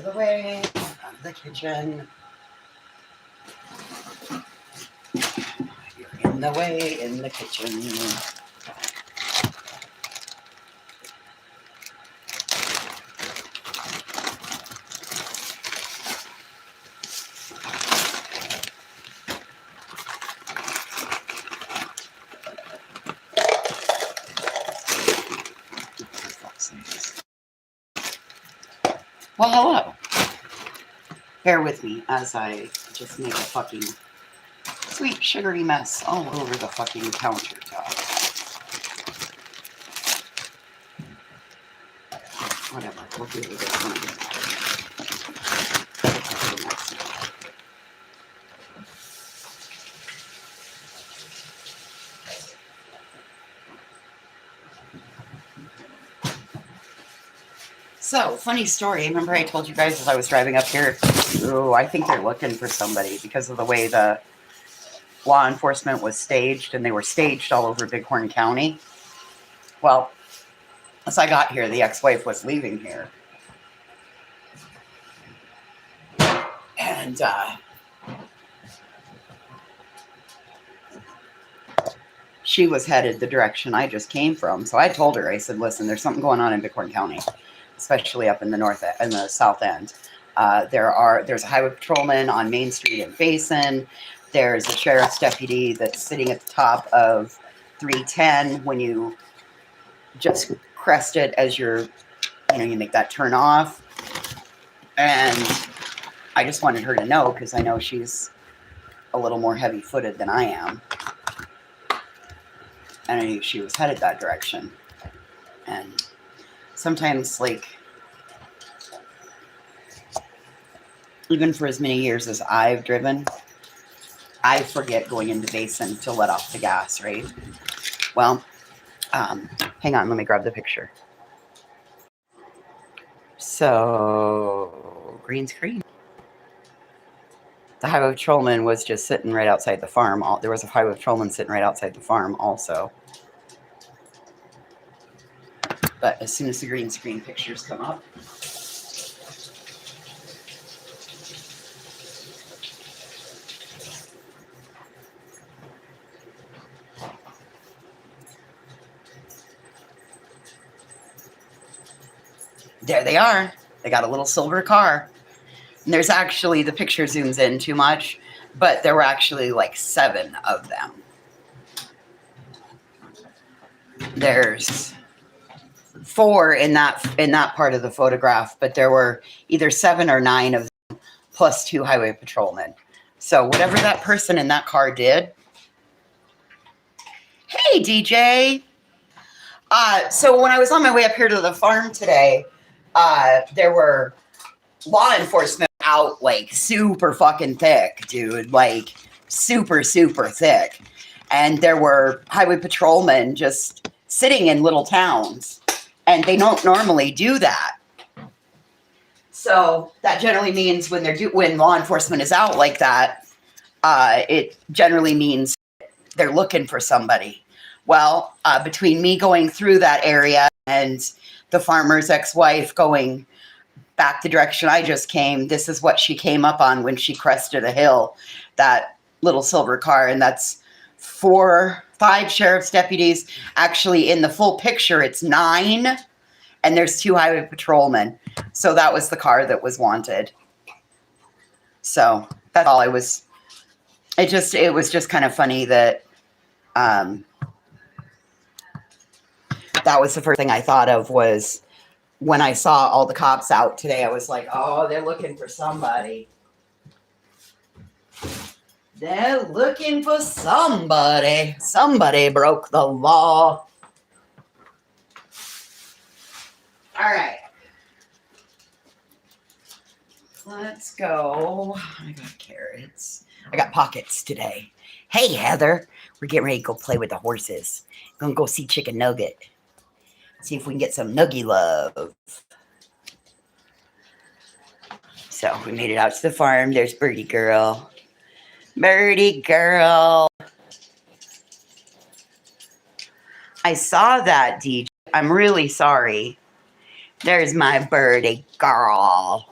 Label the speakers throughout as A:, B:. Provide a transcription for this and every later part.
A: of the way, out of the kitchen. You're in the way in the kitchen. Well, hello. Bear with me as I just make a fucking sweet sugary mess all over the fucking countertop. Whatever, we'll deal with this one again. So, funny story. Remember I told you guys as I was driving up here, oh, I think they're looking for somebody because of the way the law enforcement was staged, and they were staged all over Bighorn County. Well, as I got here, the ex-wife was leaving here. And, she was headed the direction I just came from. So I told her, I said, listen, there's something going on in Bighorn County, especially up in the north and the south end. There's a highway patrolman on Main Street in Basin. There's a sheriff's deputy that's sitting at the top of 310 when you just crest it as you make that turn off. And I just wanted her to know because I know she's a little more heavy-footed than I am. And I knew she was headed that direction. And sometimes, like, even for as many years as I've driven, I forget going into Basin to let off the gas, right? Well, hang on, let me grab the picture. So, green screen. The highway patrolman was just sitting right outside the farm. There was a highway patrolman sitting right outside the farm also. But as soon as the green screen pictures come up, there they are. They got a little silver car. And there's actually, the picture zooms in too much, but there were actually like 7 of them. There's 4 in that part of the photograph, but there were either 7 or 9 of them, plus 2 highway patrolmen. So whatever that person in that car did. Hey, DJ. So when I was on my way up here to the farm today, there were law enforcement out like super fucking thick, dude, like super, super thick. And there were highway patrolmen just sitting in little towns, and they don't normally do that. So that generally means when law enforcement is out like that, it generally means they're looking for somebody. Well, between me going through that area and the farmer's ex-wife going back the direction I just came, this is what she came up on when she crested a hill, that little silver car. And that's 5 sheriff's deputies. Actually, in the full picture, it's 9, and there's 2 highway patrolmen. So that was the car that was wanted. So that's all. It was just kind of funny that that was the first thing I thought of was when I saw all the cops out today. I was like, oh, they're looking for somebody. They're looking for somebody. Somebody broke the law. All right. Let's go. I got carrots. I got pockets today. Hey, Heather. We're getting ready to go play with the horses. Gonna go see Chicken Nugget. See if we can get some nuggy love. So we made it out to the farm. There's Birdie Girl. Birdie Girl. I saw that, DJ. I'm really sorry. There's my Birdie Girl.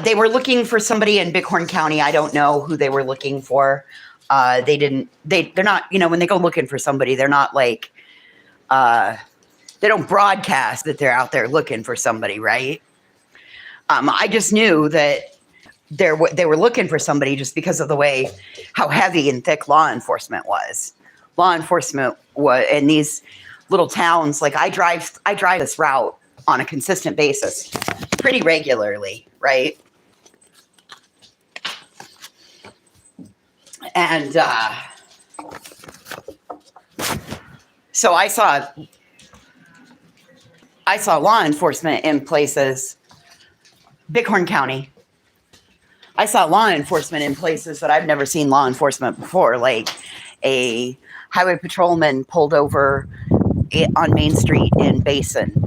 A: They were looking for somebody in Bighorn County. I don't know who they were looking for. They're not, when they go looking for somebody, they're not like, they don't broadcast that they're out there looking for somebody, right? I just knew that they were looking for somebody just because of the way how heavy and thick law enforcement was. Law enforcement was in these little towns. Like I drive this route on a consistent basis, pretty regularly, right? And so I saw law enforcement in places, Bighorn County. I saw law enforcement in places that I've never seen law enforcement before, like a highway patrolman pulled over on Main Street in Basin.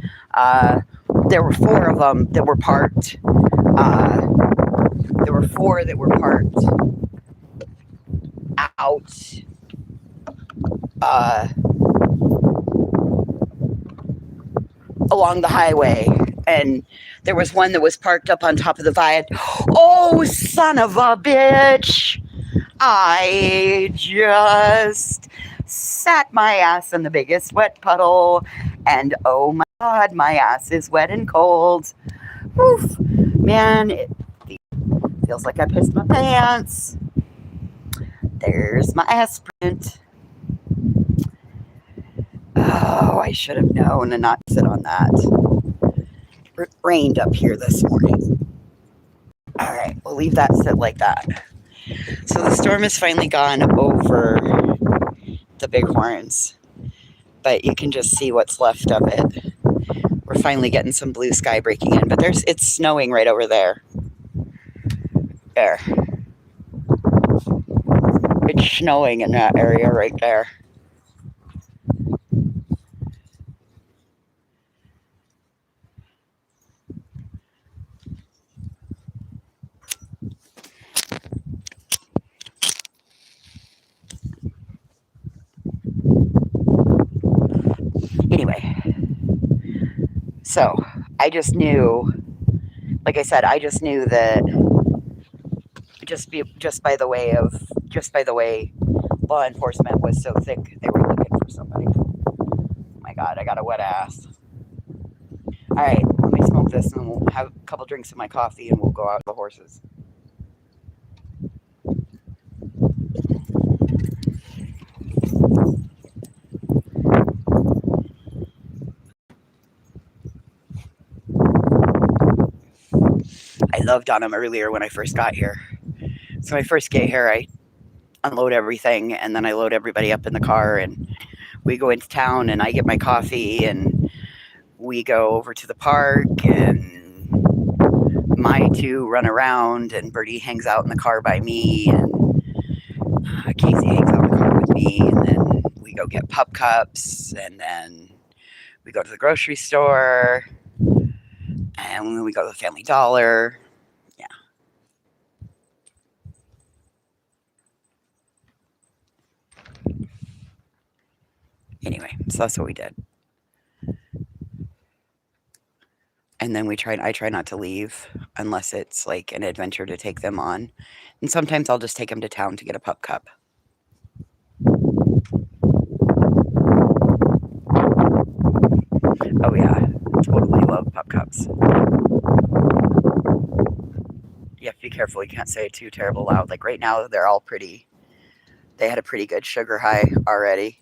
A: There were 4 of them that were parked. There were 4 that were parked out along the highway, and there was one that was parked up on top of the viaduct. Oh, son of a bitch! I just sat my ass in the biggest wet puddle, and oh my God, my ass is wet and cold. Oof, man, it feels like I pissed my pants. There's my ass print. Oh, I should have known and not sit on that. It rained up here this morning. All right, we'll leave that sit like that. So the storm has finally gone over the Bighorns, but you can just see what's left of it. We're finally getting some blue sky breaking in, but it's snowing right over there. There. It's snowing in that area right there. Anyway, so I just knew, like I said, I just knew that just by the way law enforcement was so thick, they were looking for somebody. Oh my God, I got a wet ass. All right, let me smoke this and we'll have a couple drinks of my coffee and we'll go out to the horses. I loved on them earlier when I first got here. So when I first get here, I unload everything and then I load everybody up in the car and we go into town and I get my coffee and we go over to the park and my 2 run around and Birdie hangs out in the car by me and Casey hangs out in the car with me and then we go get pup cups and then we go to the grocery store and then we go to the Family Dollar. Yeah. Anyway, so that's what we did. And then I try not to leave unless it's like an adventure to take them on. And sometimes I'll just take them to town to get a pup cup. Oh yeah, totally love pup cups. You have to be careful. You can't say it too terrible loud. Like right now, they had a pretty good sugar high already.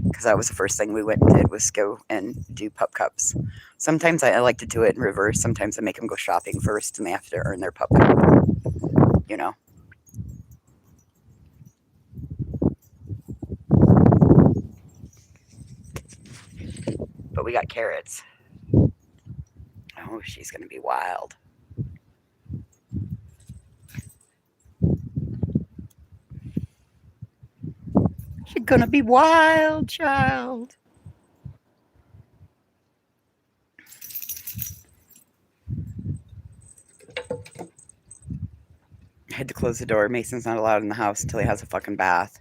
A: Because that was the first thing we went and did was go and do pup cups. Sometimes I like to do it in reverse. Sometimes I make them go shopping first and they have to earn their pup cup. You know. But we got carrots. Oh, she's going to be wild. She's going to be wild, child. I had to close the door. Mason's not allowed in the house until he has a fucking bath.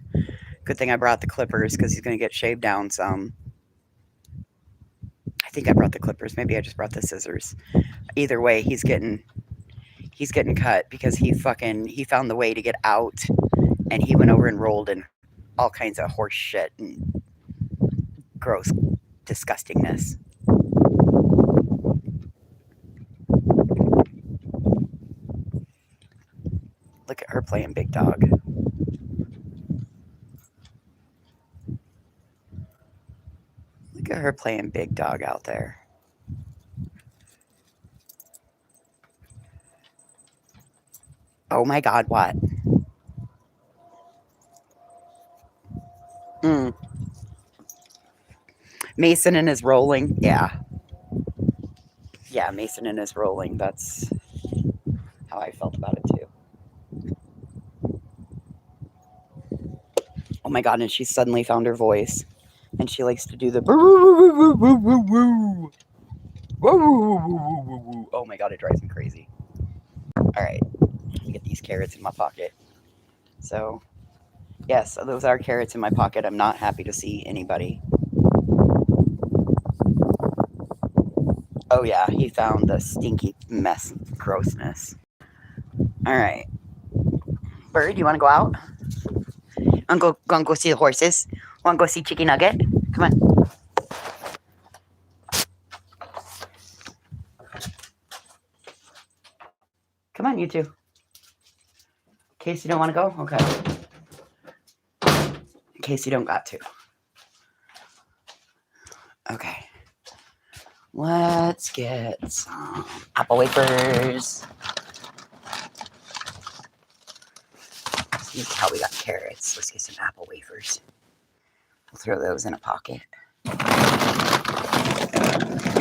A: Good thing I brought the clippers because he's going to get shaved down some. I think I brought the clippers. Maybe I just brought the scissors. Either way, he's getting He's getting cut because he found the way to get out, and he went over and rolled in all kinds of horse shit and gross disgustingness. Look at her playing big dog. Look at her playing big dog out there. Oh my God, what? Mason and his rolling. Yeah. Yeah, Mason and his rolling. That's how I felt about it too. Oh my God, and she suddenly found her voice. And she likes to do the oh my God, it drives me crazy. All right, let me get these carrots in my pocket. So, yes, those are carrots in my pocket. I'm not happy to see anybody. Oh yeah, he found the stinky mess grossness. All right. Bird, you want to go out? Gonna go see the horses? Want to go see Chicken Nugget? Come on. Come on, you two. In case you don't want to go? Okay. In case you don't got to. Okay. Let's get some apple wafers. See how we got carrots. Let's get some apple wafers. We'll throw those in a pocket.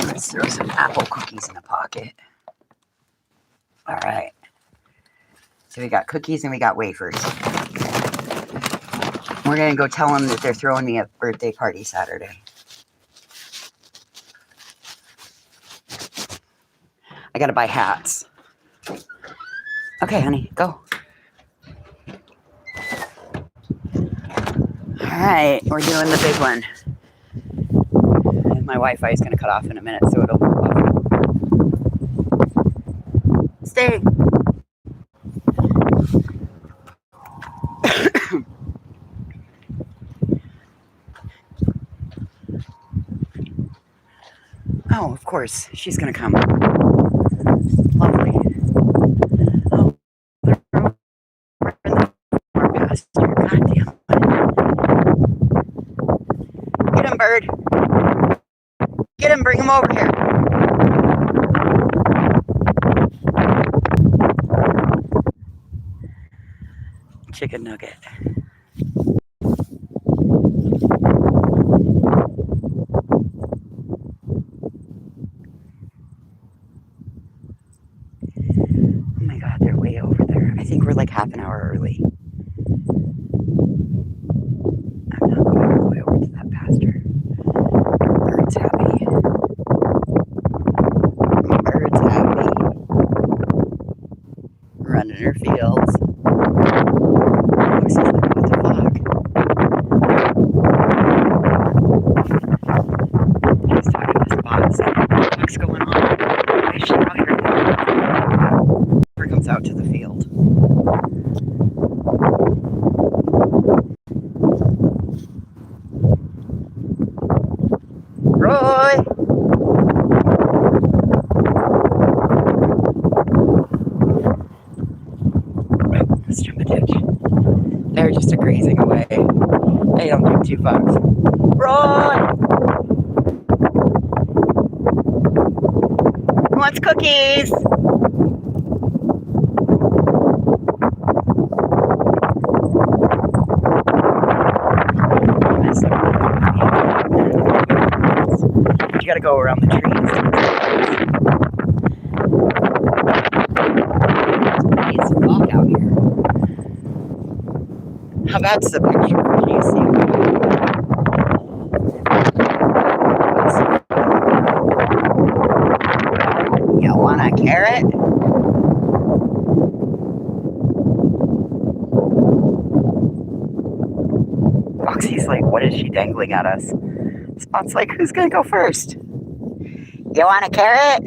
A: Let's throw some apple cookies in a pocket. All right. So we got cookies and we got wafers. We're going to go tell them that they're throwing me a birthday party Saturday. I got to buy hats. Okay, honey, go. All right, we're doing the big one. And my Wi-Fi is going to cut off in a minute, so it'll go off. Stay. Oh, of course, she's going to come. Lovely. Oh, they're over in the far pasture. Goddamn. Get him, Bird. Get him, bring him over here. Chicken Nugget. Oh my God, they're way over there. I think we're like half an hour early. I'm not going all the way over to that pasture. Bird's happy. Bird's happy. Running her fields. Looks like, what the fuck? She's talking to Spots. What's going on? Why is she out here? Never comes out to the field. Roy! Let's jump a ditch. They're just a grazing away. They don't give two fucks. Roy! Who wants cookies? You gotta go around the trees. It's a walk out here. How bad's the picture? Can you see it? You want a carrot? Foxy's like, what is she dangling at us? Spot's like, who's gonna go first? You want a carrot?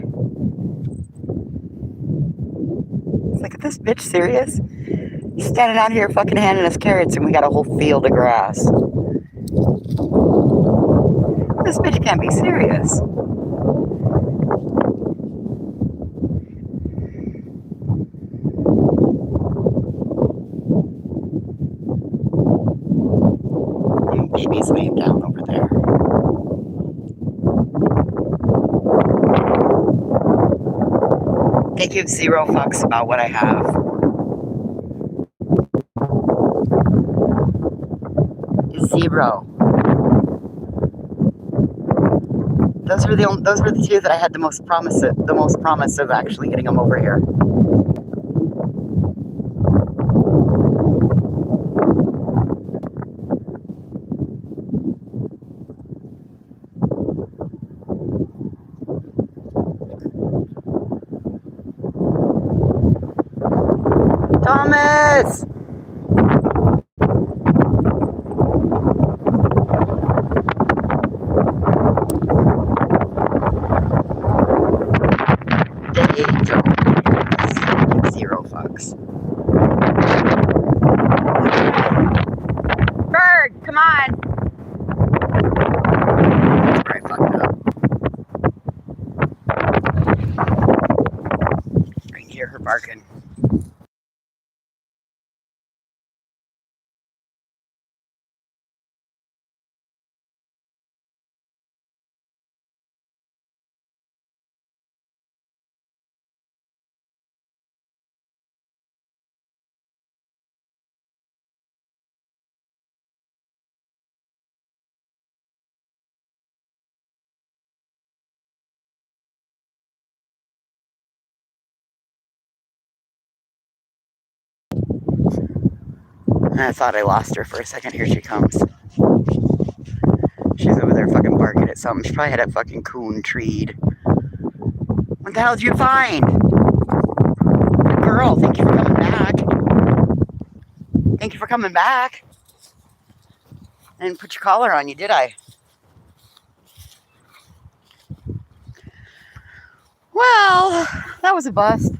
A: Bitch, serious? Standing out here fucking handing us carrots and we got a whole field of grass. This bitch can't be serious. Baby's laying down over there. They give zero fucks about what I have. Zero. Those were the two that I had the most promise of actually getting them over here. Thomas! They don't. Zero fucks. Bird, come on! That's where I fucked up. I can hear her barking. And I thought I lost her for a second. Here she comes. She's over there fucking barking at something. She probably had a fucking coon treed. What the hell did you find? Girl, thank you for coming back. Thank you for coming back. I didn't put your collar on you, did I? Well, that was a bust.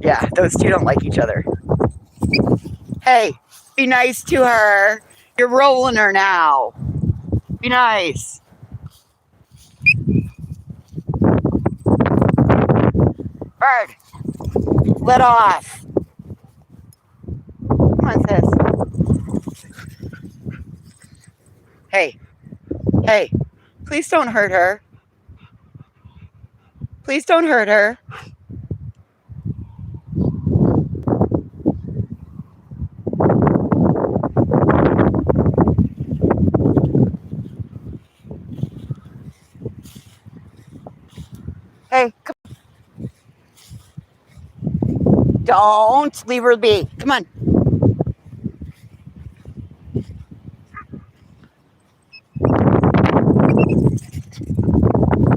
A: Yeah, those two don't like each other. Hey, be nice to her. You're rolling her now. Be nice. Bird, let off. Come on, sis. Hey, hey, please don't hurt her. Please don't hurt her. Hey, come on. Don't leave her be. Come on.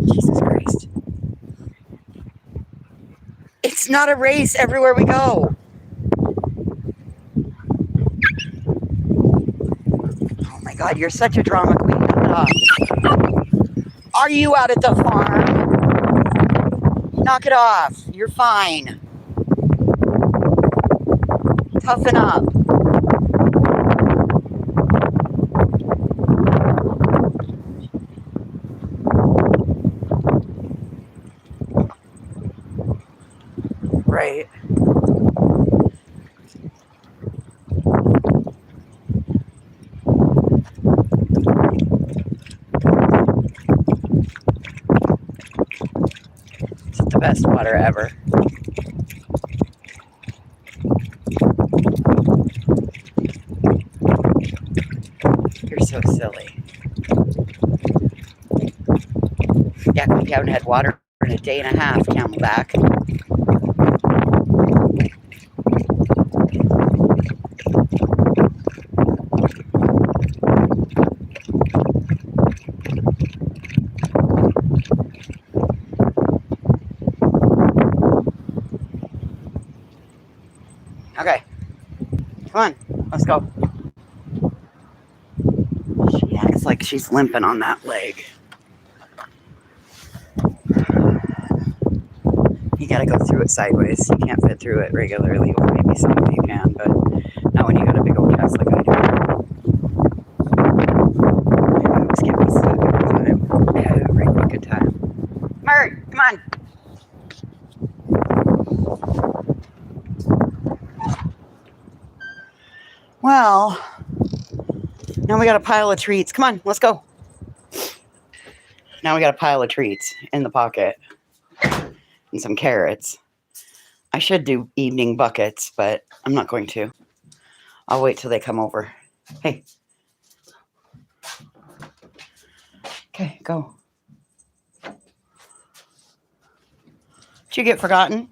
A: Jesus Christ. It's not a race everywhere we go. Oh my God, you're such a drama queen. Are you out at the farm? Knock it off. You're fine. Toughen up. Right. It's the best water ever. You're so silly. Yeah, we haven't had water in a day and a half, Camelback. Okay. Come on. Let's go. She acts like she's limping on that leg. You gotta go through it sideways. You can't fit through it regularly. Or maybe some of you can, but not when you got a big old chest like I do. My boobs get me stuck every time. Every fucking time. Mert, come on. Well, now we got a pile of treats. Come on, let's go. Now we got a pile of treats in the pocket and some carrots. I should do evening buckets, but I'm not going to. I'll wait till they come over. Hey. Okay, go. Did you get forgotten?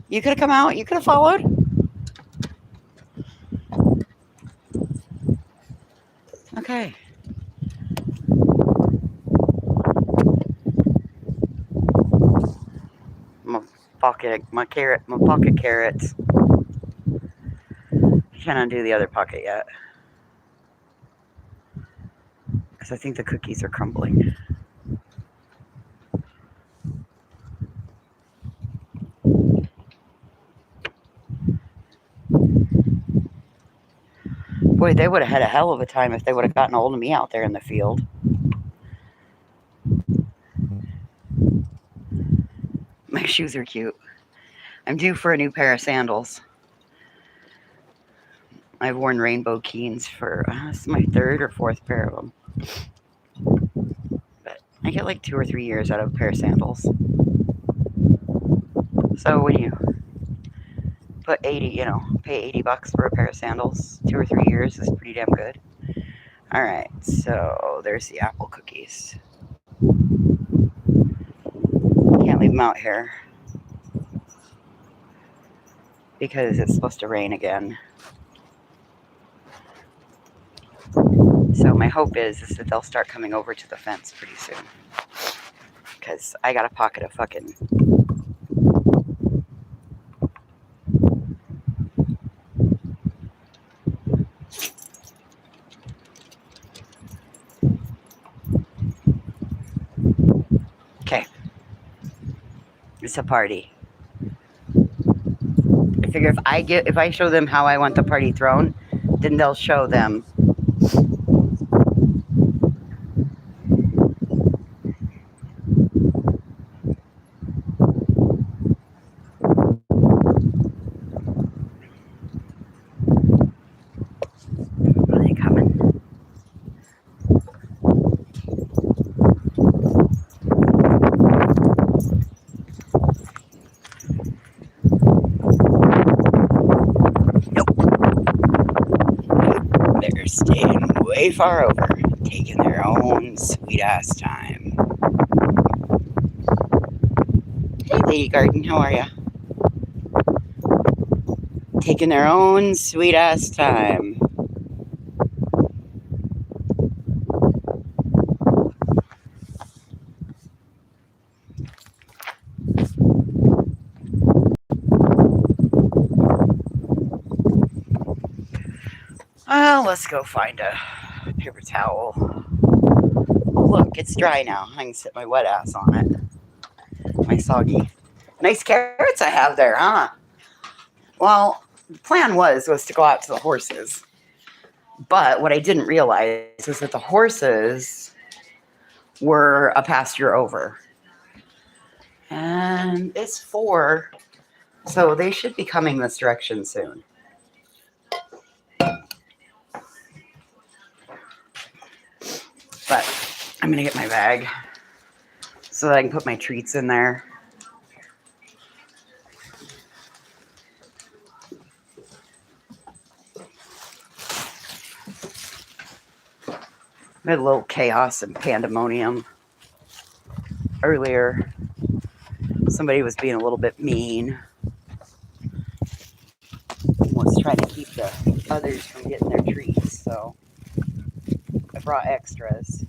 A: You could have come out. You could have followed. Okay. My pocket carrots. Can't undo the other pocket yet. Because I think the cookies are crumbling. Boy, they would have had a hell of a time if they would have gotten a hold of me out there in the field. My shoes are cute. I'm due for a new pair of sandals. I've worn Rainbow Keens for this is my third or fourth pair of them. But I get like 2 or 3 years out of a pair of sandals. So when you put pay $80 for a pair of sandals, 2 or 3 years is pretty damn good. All right, so there's the apple cookies. Can't leave them out here because it's supposed to rain again. So my hope is that they'll start coming over to the fence pretty soon. Because I got a pocket of fucking... Okay. It's a party. I figure if I show them how I want the party thrown, then they'll show them. Are they coming? They're staying way far over, taking their own sweet ass time. Hey, Lady Garden, how are ya? Taking their own sweet ass time. Well, let's go find a paper towel. Oh, look, it's dry now. I can sit my wet ass on it. My soggy. Nice carrots I have there, huh? Well, the plan was to go out to the horses. But what I didn't realize was that the horses were a pasture over. And it's 4, so they should be coming this direction soon. But I'm going to get my bag so that I can put my treats in there. I had a little chaos and pandemonium earlier. Somebody was being a little bit mean. Was trying to keep the others from getting their treats, so I brought extras.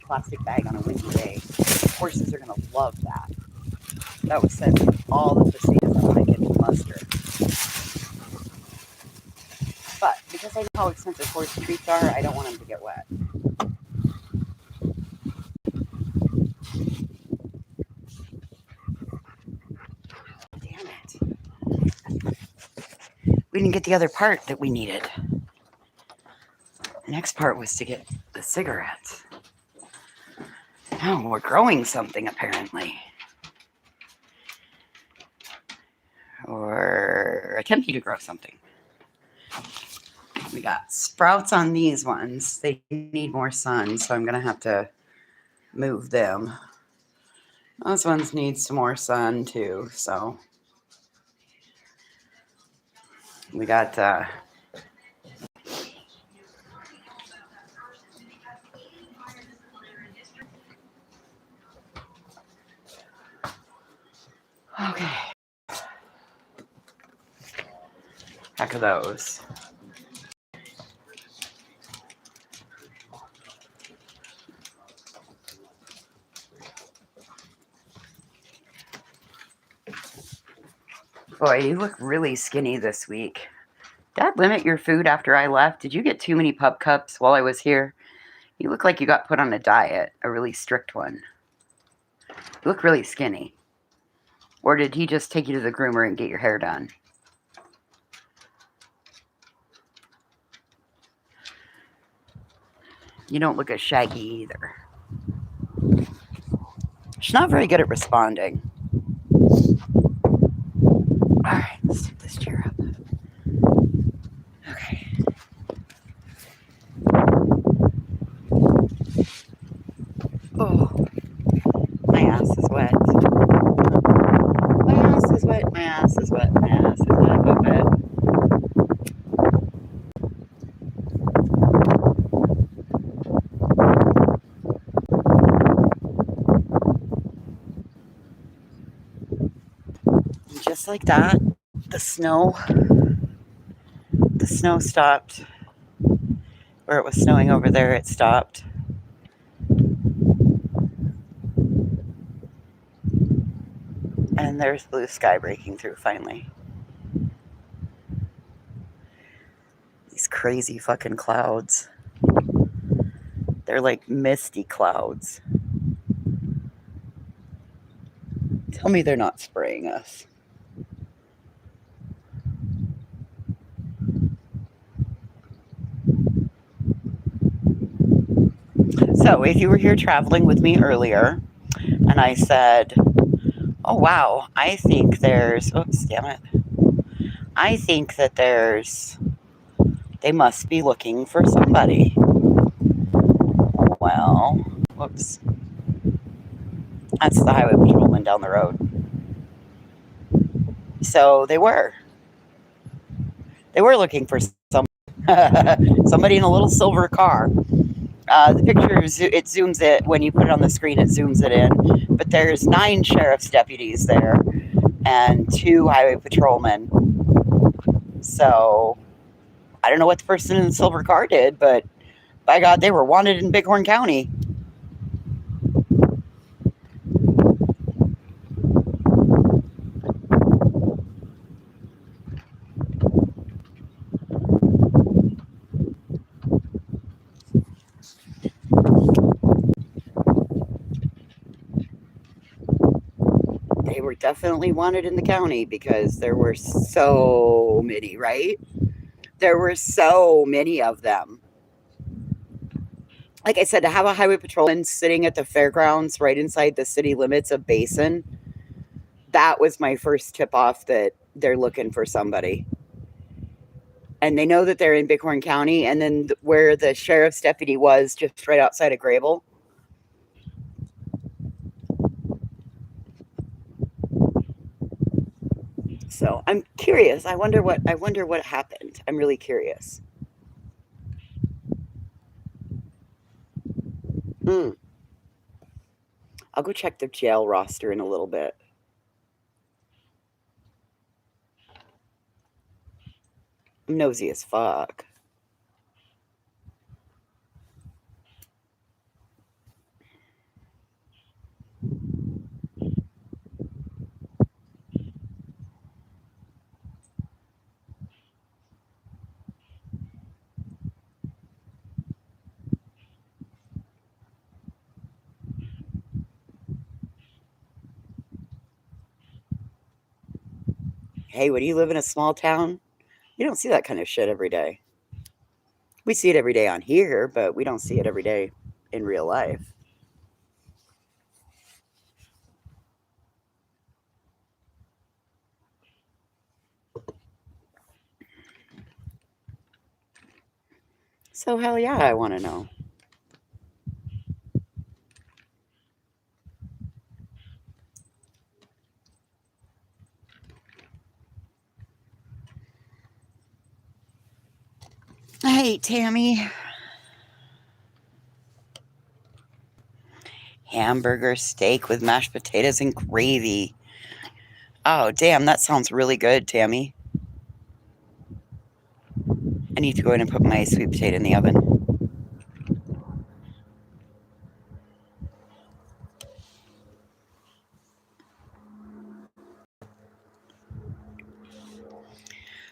A: plastic bag on a windy day. Horses are going to love that. That was said with all the enthusiasm I can muster. But because I know how expensive horse treats are, I don't want them to get wet. Damn it. We didn't get the other part that we needed. The next part was to get the cigarettes. Now we're growing something, apparently. Or attempting to grow something. We got sprouts on these ones. They need more sun, so I'm going to have to move them. Those ones need some more sun, too, so... We got... Okay. Heck of those. Boy, you look really skinny this week. Did I limit your food after I left? Did you get too many pup cups while I was here? You look like you got put on a diet, a really strict one. You look really skinny. Or did he just take you to the groomer and get your hair done? You don't look as shaggy either. She's not very good at responding. Alright, let's take this chair up. Okay. Oh, my ass is wet. My ass is wet, my ass is wet, my ass is wet, wet, wet. And just like that, the snow stopped. Where it was snowing over there, it stopped. And there's blue sky breaking through finally. These crazy fucking clouds. They're like misty clouds. Tell me they're not spraying us. So if you were here traveling with me earlier, and I said, oh wow, I think there's, oops, damn it. I think that they must be looking for somebody. Well, whoops. That's the highway patrolman down the road. So they were looking for somebody in a little silver car. The picture, it zooms it, when you put it on the screen, it zooms it in. But there's 9 sheriff's deputies there and 2 highway patrolmen. So I don't know what the person in the silver car did, but by God, they were wanted in Bighorn County. They were definitely wanted in the county because there were so many, right? There were so many of them. Like I said, to have a highway patrolman sitting at the fairgrounds right inside the city limits of Basin, that was my first tip off that they're looking for somebody. And they know that they're in Bighorn County, and then where the sheriff's deputy was, just right outside of Grable. So I'm curious. I wonder what happened. I'm really curious. I'll go check the jail roster in a little bit. I'm nosy as fuck. Hey, when you live in a small town, you don't see that kind of shit every day. We see it every day on here, but we don't see it every day in real life. So, hell yeah, I want to know. Hey, Tammy. Hamburger steak with mashed potatoes and gravy. Oh, damn, that sounds really good, Tammy. I need to go in and put my sweet potato in the oven.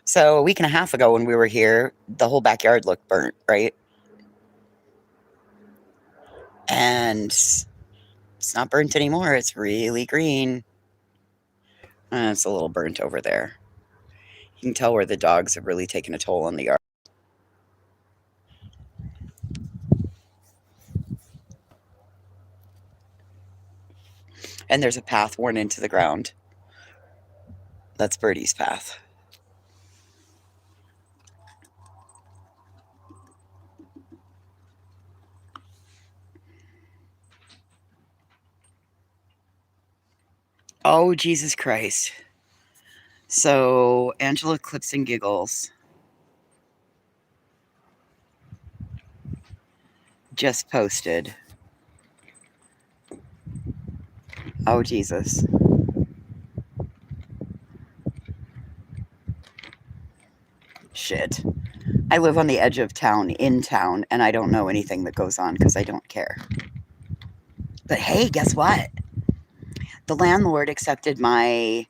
A: So, a week and a half ago when we were here, the whole backyard looked burnt, right? And it's not burnt anymore. It's really green. It's a little burnt over there. You can tell where the dogs have really taken a toll on the yard. And there's a path worn into the ground. That's Birdie's path. Oh, Jesus Christ. So, Angela Clips and Giggles just posted. Oh, Jesus. Shit. I live on the edge of town, in town, and I don't know anything that goes on because I don't care. But hey, guess what? The landlord accepted my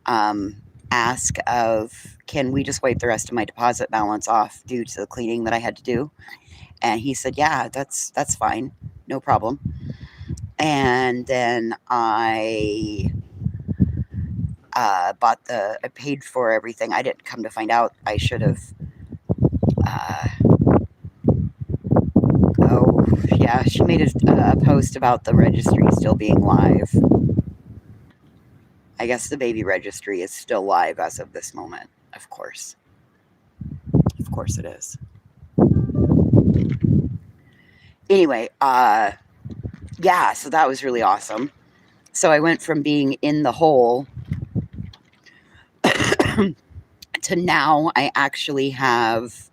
A: ask of, can we just wipe the rest of my deposit balance off due to the cleaning that I had to do? And he said, yeah, that's fine. No problem. And then I I paid for everything. I didn't come to find out. I should have, oh, yeah, she made a post about the registry still being live. I guess the baby registry is still live as of this moment, of course. Of course it is. Anyway, yeah, so that was really awesome. So I went from being in the hole to now I actually have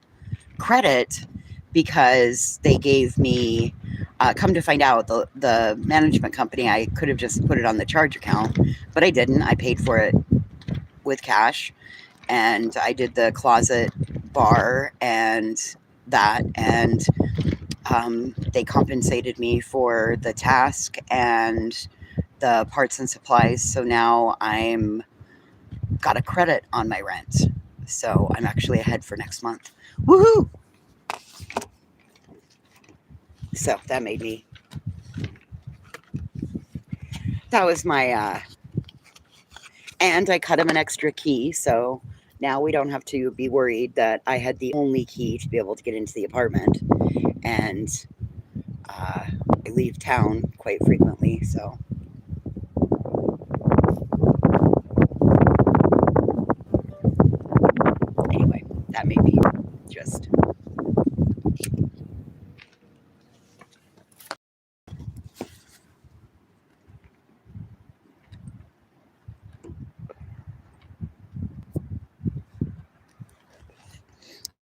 A: credit because they gave me, come to find out, the management company, I could have just put it on the charge account, but I didn't. I paid for it with cash, and I did the closet bar and that, and they compensated me for the task and the parts and supplies. So now I'm got a credit on my rent. So I'm actually ahead for next month. Woohoo! So that made me, that was my, and I cut him an extra key. So now we don't have to be worried that I had the only key to be able to get into the apartment. And I leave town quite frequently. So anyway, that made me just.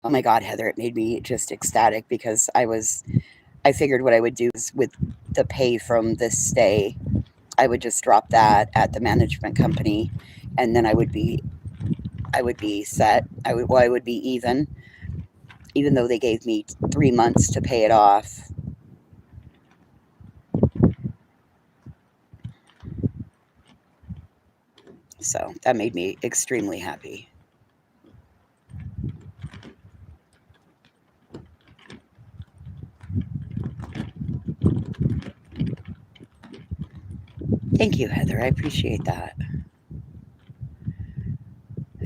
A: Oh my God, Heather, it made me just ecstatic because I figured what I would do is with the pay from this stay, I would just drop that at the management company and then I would be set. I would be even though they gave me 3 months to pay it off. So that made me extremely happy. Thank you, Heather. I appreciate that.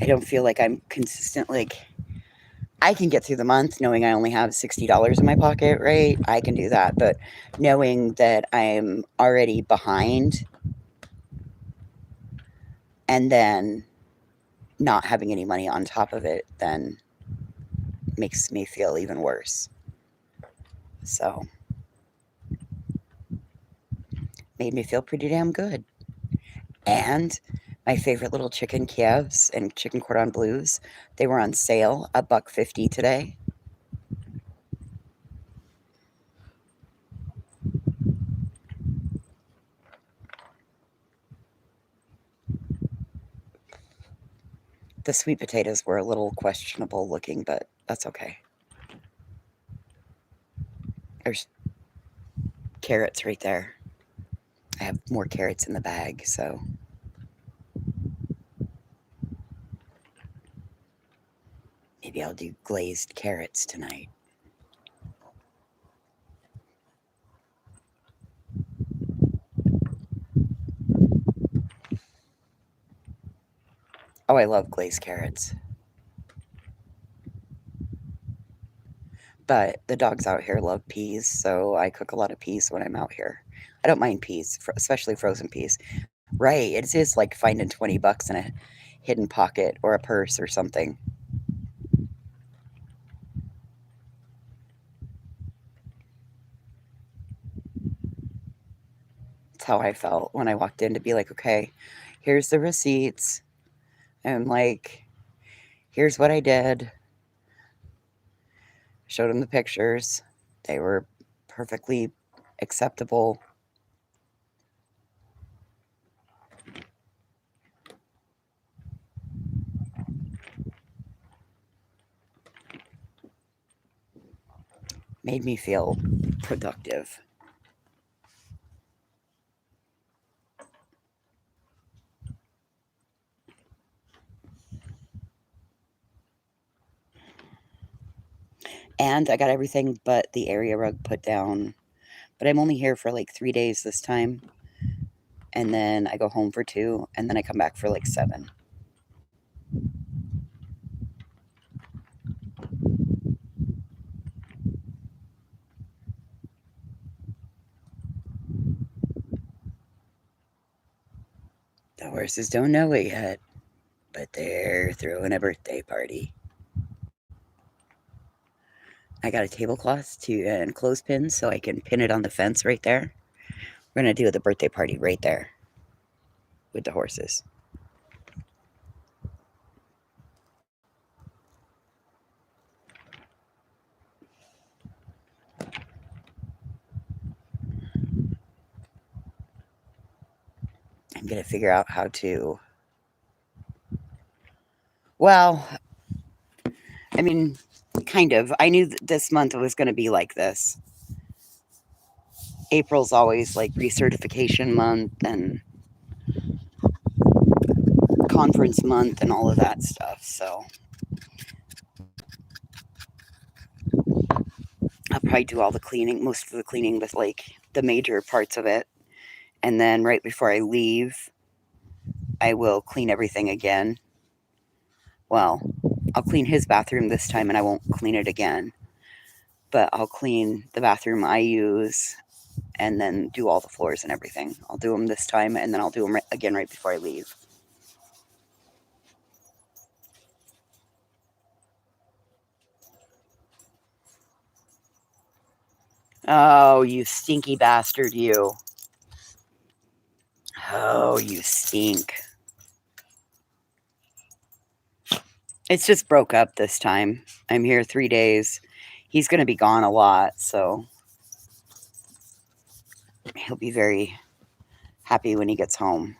A: I don't feel like I'm consistent. Like, I can get through the month knowing I only have $60 in my pocket, right? I can do that. But knowing that I'm already behind and then not having any money on top of it then makes me feel even worse. So, made me feel pretty damn good. And my favorite little chicken Kievs and chicken cordon bleus, they were on sale, $1.50 today. The sweet potatoes were a little questionable looking, but that's okay. There's carrots right there. I have more carrots in the bag, so maybe I'll do glazed carrots tonight. Oh, I love glazed carrots. But the dogs out here love peas, so I cook a lot of peas when I'm out here. I don't mind peas, especially frozen peas. Right, it is like finding $20 in a hidden pocket or a purse or something. That's how I felt when I walked in to be like, okay, here's the receipts. And like, here's what I did. Showed them the pictures. They were perfectly acceptable. Made me feel productive. And I got everything but the area rug put down. But I'm only here for like 3 days this time. And then I go home for 2, and then I come back for like 7. The horses don't know it yet, but they're throwing a birthday party. I got a tablecloth and clothespins so I can pin it on the fence right there. We're going to do the birthday party right there with the horses. I'm going to figure out how to. Well, I mean, kind of. I knew that this month was going to be like this. April's always like recertification month and conference month and all of that stuff. So I'll probably do all the cleaning, most of the cleaning with like the major parts of it. And then right before I leave, I will clean everything again. Well, I'll clean his bathroom this time and I won't clean it again. But I'll clean the bathroom I use and then do all the floors and everything. I'll do them this time and then I'll do them again right before I leave. Oh, you stinky bastard, you. Oh, you stink. It's just broke up this time. I'm here 3 days. He's going to be gone a lot, so he'll be very happy when he gets home.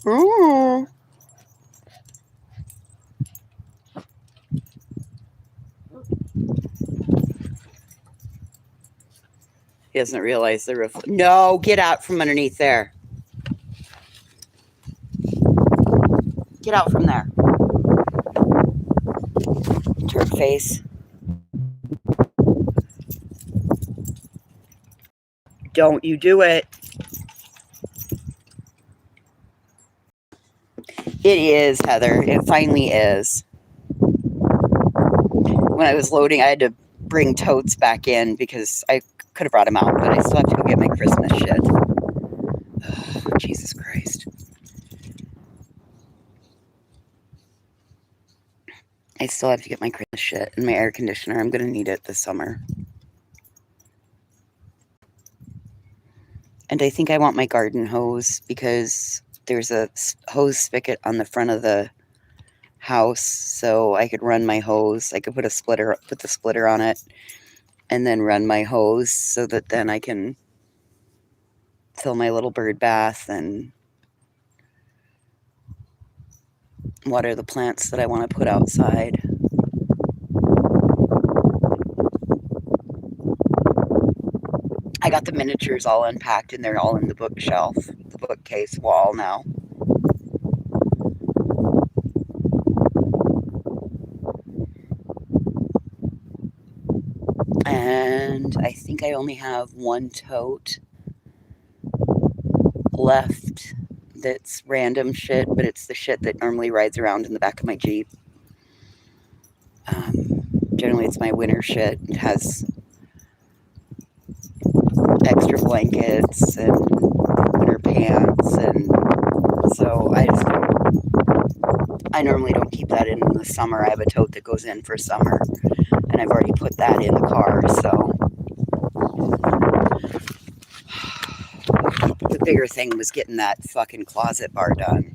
A: Ooh. He doesn't realize the roof. No, get out from underneath there. Get out from there. Turd face. Don't you do it. It is, Heather. It finally is. When I was loading, I had to bring totes back in because I could have brought them out, but I still have to go get my Christmas shit. Oh, Jesus Christ. I still have to get my Christmas shit and my air conditioner. I'm going to need it this summer. And I think I want my garden hose because there's a hose spigot on the front of the house, so I could run my hose. I could put the splitter on it and then run my hose so that then I can fill my little bird bath and water the plants that I want to put outside. I got the miniatures all unpacked and they're all in the bookshelf, the bookcase wall now. And I think I only have one tote left that's random shit, but it's the shit that normally rides around in the back of my Jeep. Generally, it's my winter shit. It has extra blankets and winter pants, and so I normally don't keep that in the summer. I have a tote that goes in for summer, and I've already put that in the car, so the bigger thing was getting that fucking closet bar done.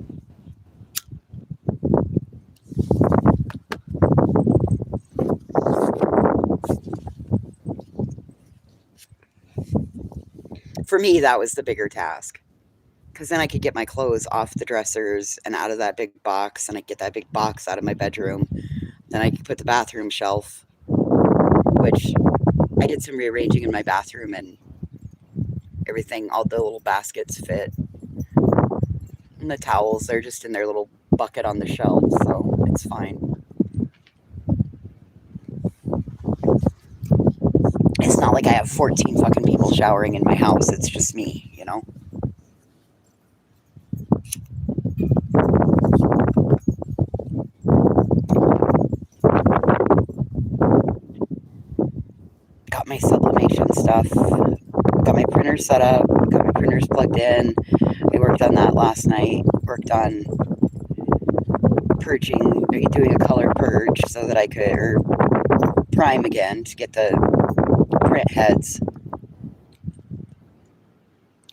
A: For me, that was the bigger task. Because then I could get my clothes off the dressers and out of that big box, and I get that big box out of my bedroom. Then I could put the bathroom shelf, which I did some rearranging in my bathroom, and everything, all the little baskets fit. And the towels, they're just in their little bucket on the shelf, so it's fine. It's not like I have 14 fucking people showering in my house. It's just me, you know? Got my sublimation stuff. Got my printer set up. Got my printers plugged in. I worked on that last night. Worked on purging, doing a color purge so that I could, or prime again to get the print heads.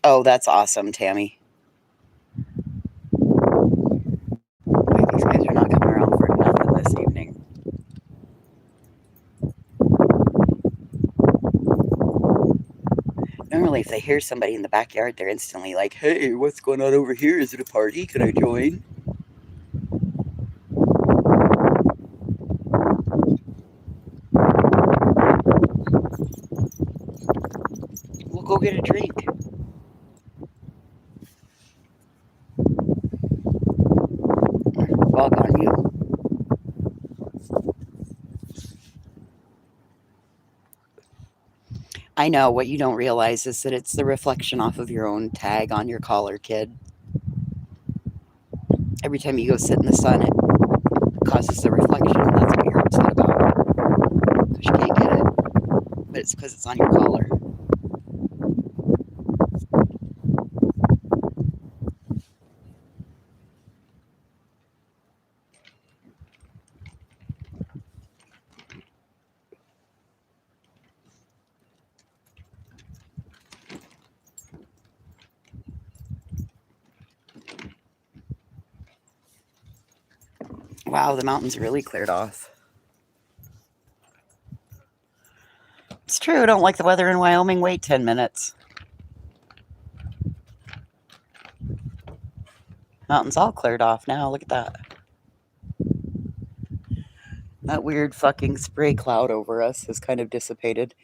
A: Oh, that's awesome, Tammy. These guys are not coming around for nothing this evening. Normally, if they hear somebody in the backyard, they're instantly like, hey, what's going on over here? Is it a party? Can I join? We'll go get a drink. Bug on you. I know, what you don't realize is that it's the reflection off of your own tag on your collar, kid. Every time you go sit in the sun, it causes the reflection, and that's what you're upset about. Because you can't get it. But it's because it's on your collar. Wow, the mountains really cleared off. It's true, I don't like the weather in Wyoming. Wait 10 minutes. Mountains all cleared off now. Look at that. That weird fucking spray cloud over us has kind of dissipated.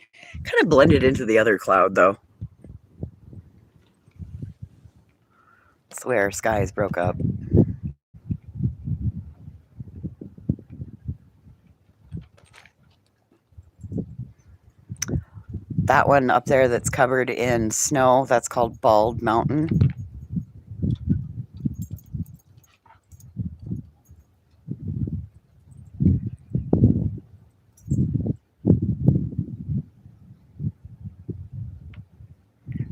A: Kind of blended into the other cloud, though. That's the way our skies broke up. That one up there that's covered in snow, that's called Bald Mountain.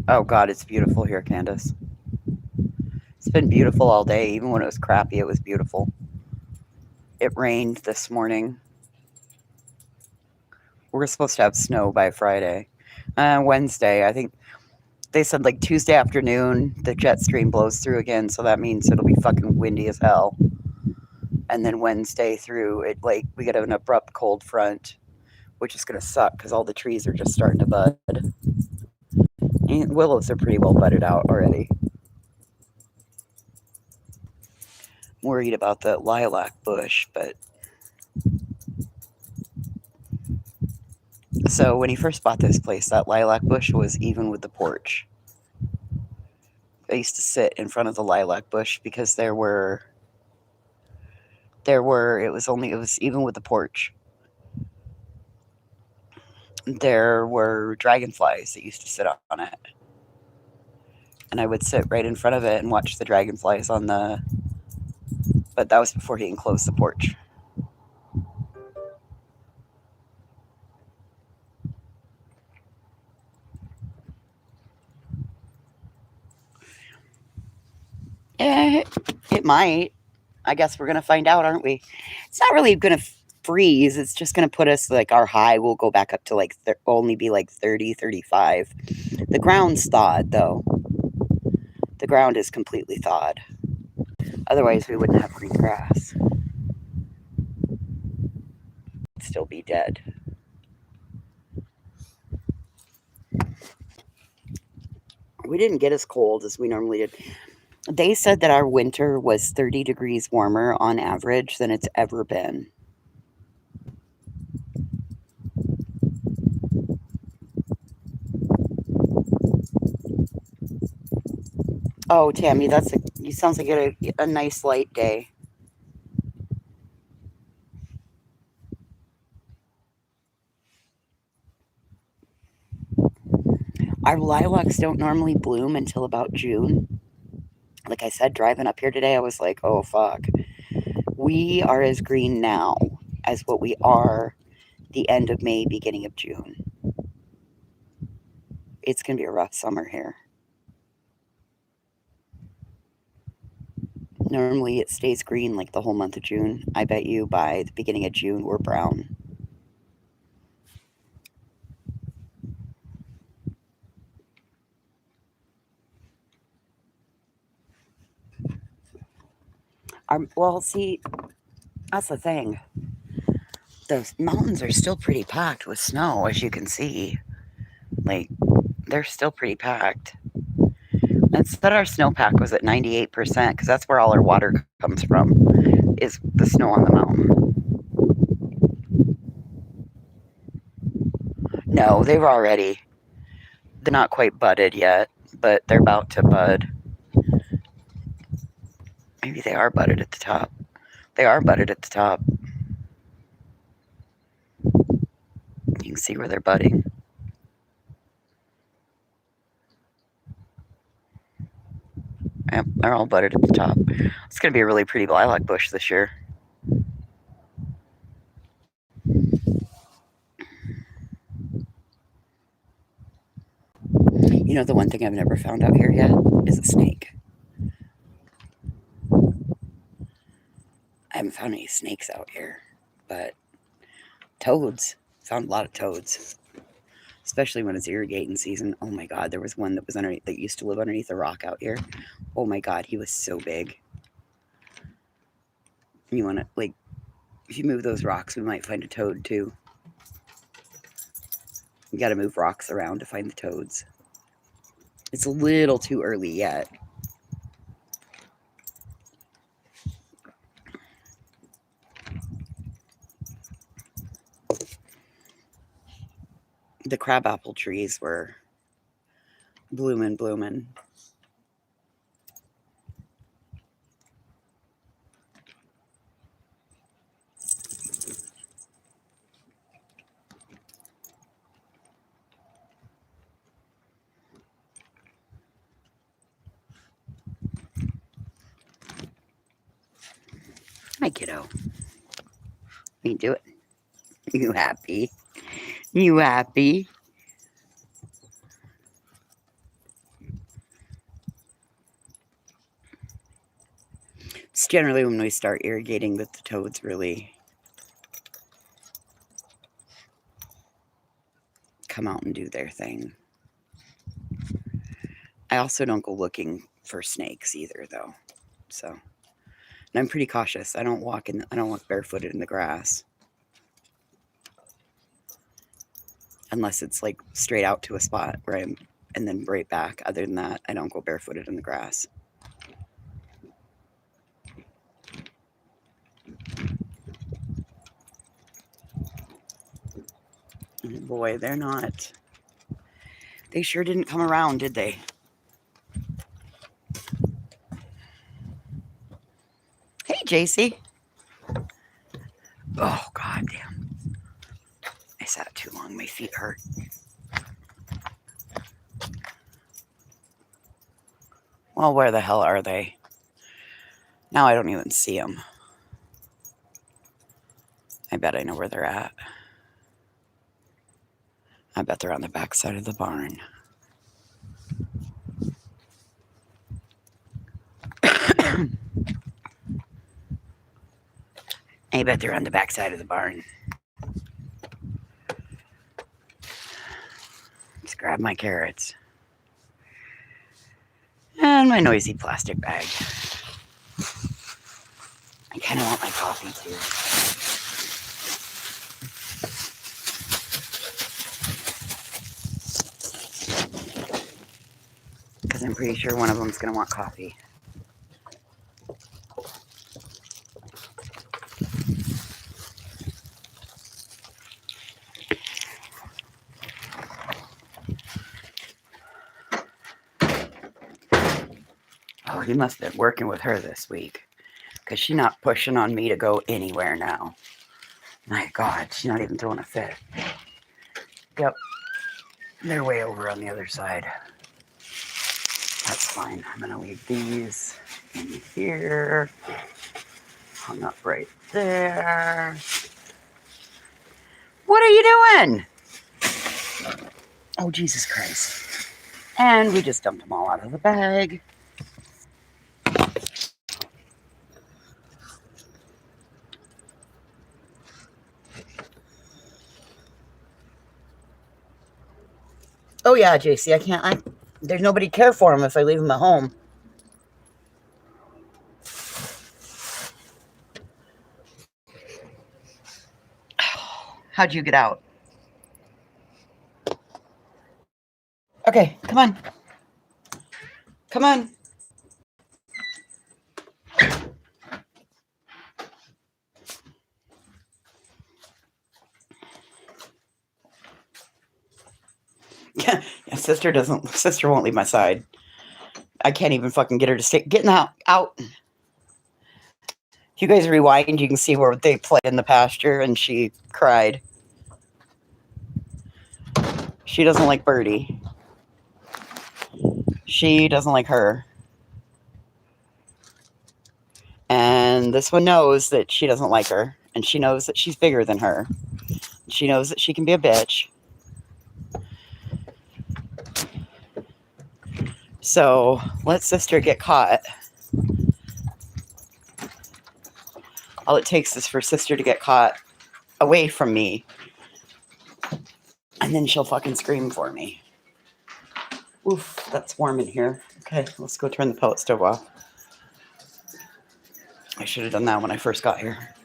A: Oh God, it's beautiful here, Candace. It's been beautiful all day. Even when it was crappy, it was beautiful. It rained this morning. We're supposed to have snow by Friday. Wednesday, I think they said like Tuesday afternoon, the jet stream blows through again. So that means it'll be fucking windy as hell. And then Wednesday through it, like we get an abrupt cold front, which is going to suck because all the trees are just starting to bud. And willows are pretty well budded out already. I'm worried about the lilac bush, but so when he first bought this place, that lilac bush was even with the porch. I used to sit in front of the lilac bush because it was even with the porch. There were dragonflies that used to sit on it. And I would sit right in front of it and watch the dragonflies but that was before he enclosed the porch. It might. I guess we're going to find out, aren't we? It's not really going to freeze. It's just going to put us, like, our high will go back up to, like, only be, like, 30, 35. The ground's thawed, though. The ground is completely thawed. Otherwise, we wouldn't have green grass. It'd still be dead. We didn't get as cold as we normally did. They said that our winter was 30 degrees warmer on average than it's ever been. Oh, Tammy, you sounds like a nice light day. Our lilacs don't normally bloom until about June. Like I said, driving up here today, I was like, oh, fuck. We are as green now as what we are the end of May, beginning of June. It's going to be a rough summer here. Normally, it stays green like the whole month of June. I bet you by the beginning of June, we're brown. Well, see, that's the thing. The mountains are still pretty packed with snow, as you can see. Like, they're still pretty packed. It said our snowpack was at 98% because that's where all our water comes from, is the snow on the mountain. No, they're not quite budded yet, but they're about to bud. Maybe they are budded at the top. They are budded at the top. You can see where they're budding. Yep, they're all budded at the top. It's going to be a really pretty lilac bush this year. You know, the one thing I've never found out here yet is a snake. I haven't found any snakes out here, but toads. Found a lot of toads, especially when it's irrigating season. Oh my God, there was one that used to live underneath a rock out here. Oh my God, he was so big. You want to, like, if you move those rocks, we might find a toad too. You got to move rocks around to find the toads. It's a little too early yet. The crabapple trees were blooming. Hi, kiddo. You do it. You happy? You happy? It's generally when we start irrigating that the toads really come out and do their thing. I also don't go looking for snakes either, though. So, and I'm pretty cautious. I don't walk barefooted in the grass unless it's like straight out to a spot where I'm, and then right back. Other than that, I don't go barefooted in the grass. And boy, they're not. They sure didn't come around, did they? Hey, JC. Oh, god damn. I sat too long. My feet hurt. Well, where the hell are they? Now I don't even see them. I bet I know where they're at. I bet they're on the back side of the barn. I bet they're on the back side of the barn. Let's grab my carrots. And my noisy plastic bag. I kind of want my coffee too. Because I'm pretty sure one of them's going to want coffee. Oh, he must have been working with her this week. Because she's not pushing on me to go anywhere now. My God, she's not even throwing a fit. Yep. They're way over on the other side. That's fine. I'm going to leave these in here. Hung up right there. What are you doing? Oh, Jesus Christ. And we just dumped them all out of the bag. Oh, yeah, JC, I can't. There's nobody to care for them if I leave them at home. How'd you get out? Okay, come on. Come on. Yeah, sister won't leave my side. I can't even fucking get her to stay. Getting out. If you guys rewind, you can see where they played in the pasture and she cried. She doesn't like Birdie. She doesn't like her. And this one knows that she doesn't like her. And she knows that she's bigger than her. She knows that she can be a bitch. So let sister get caught. All it takes is for sister to get caught away from me. And then she'll fucking scream for me. Oof, that's warm in here. Okay, let's go turn the pellet stove off. I should have done that when I first got here.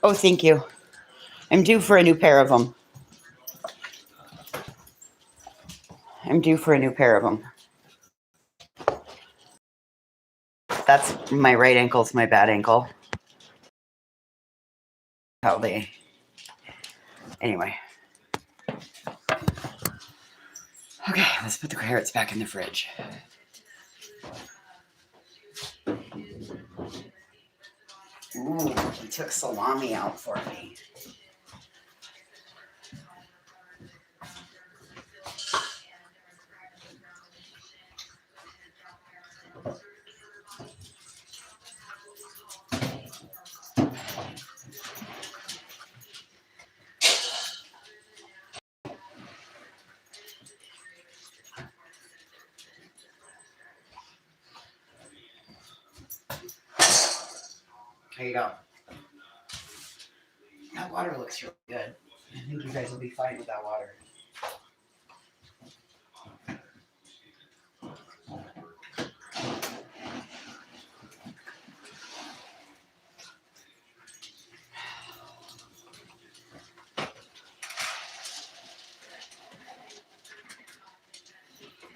A: Oh, thank you. I'm due for a new pair of them. That's my right ankle. It's my bad ankle. Anyway. Okay, let's put the carrots back in the fridge. Ooh, he took salami out for me. There you go. That water looks really good. I think you guys will be fine with that water.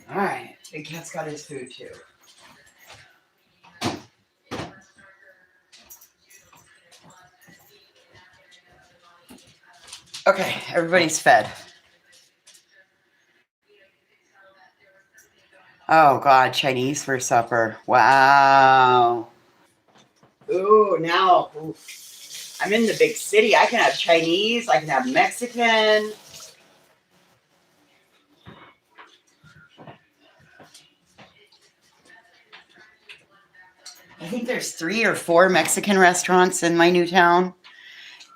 A: All right, Big Cat's got his food too. Okay, everybody's fed. Oh God, Chinese for supper. Wow. Ooh, now I'm in the big city. I can have Chinese, I can have Mexican. I think there's 3 or 4 Mexican restaurants in my new town.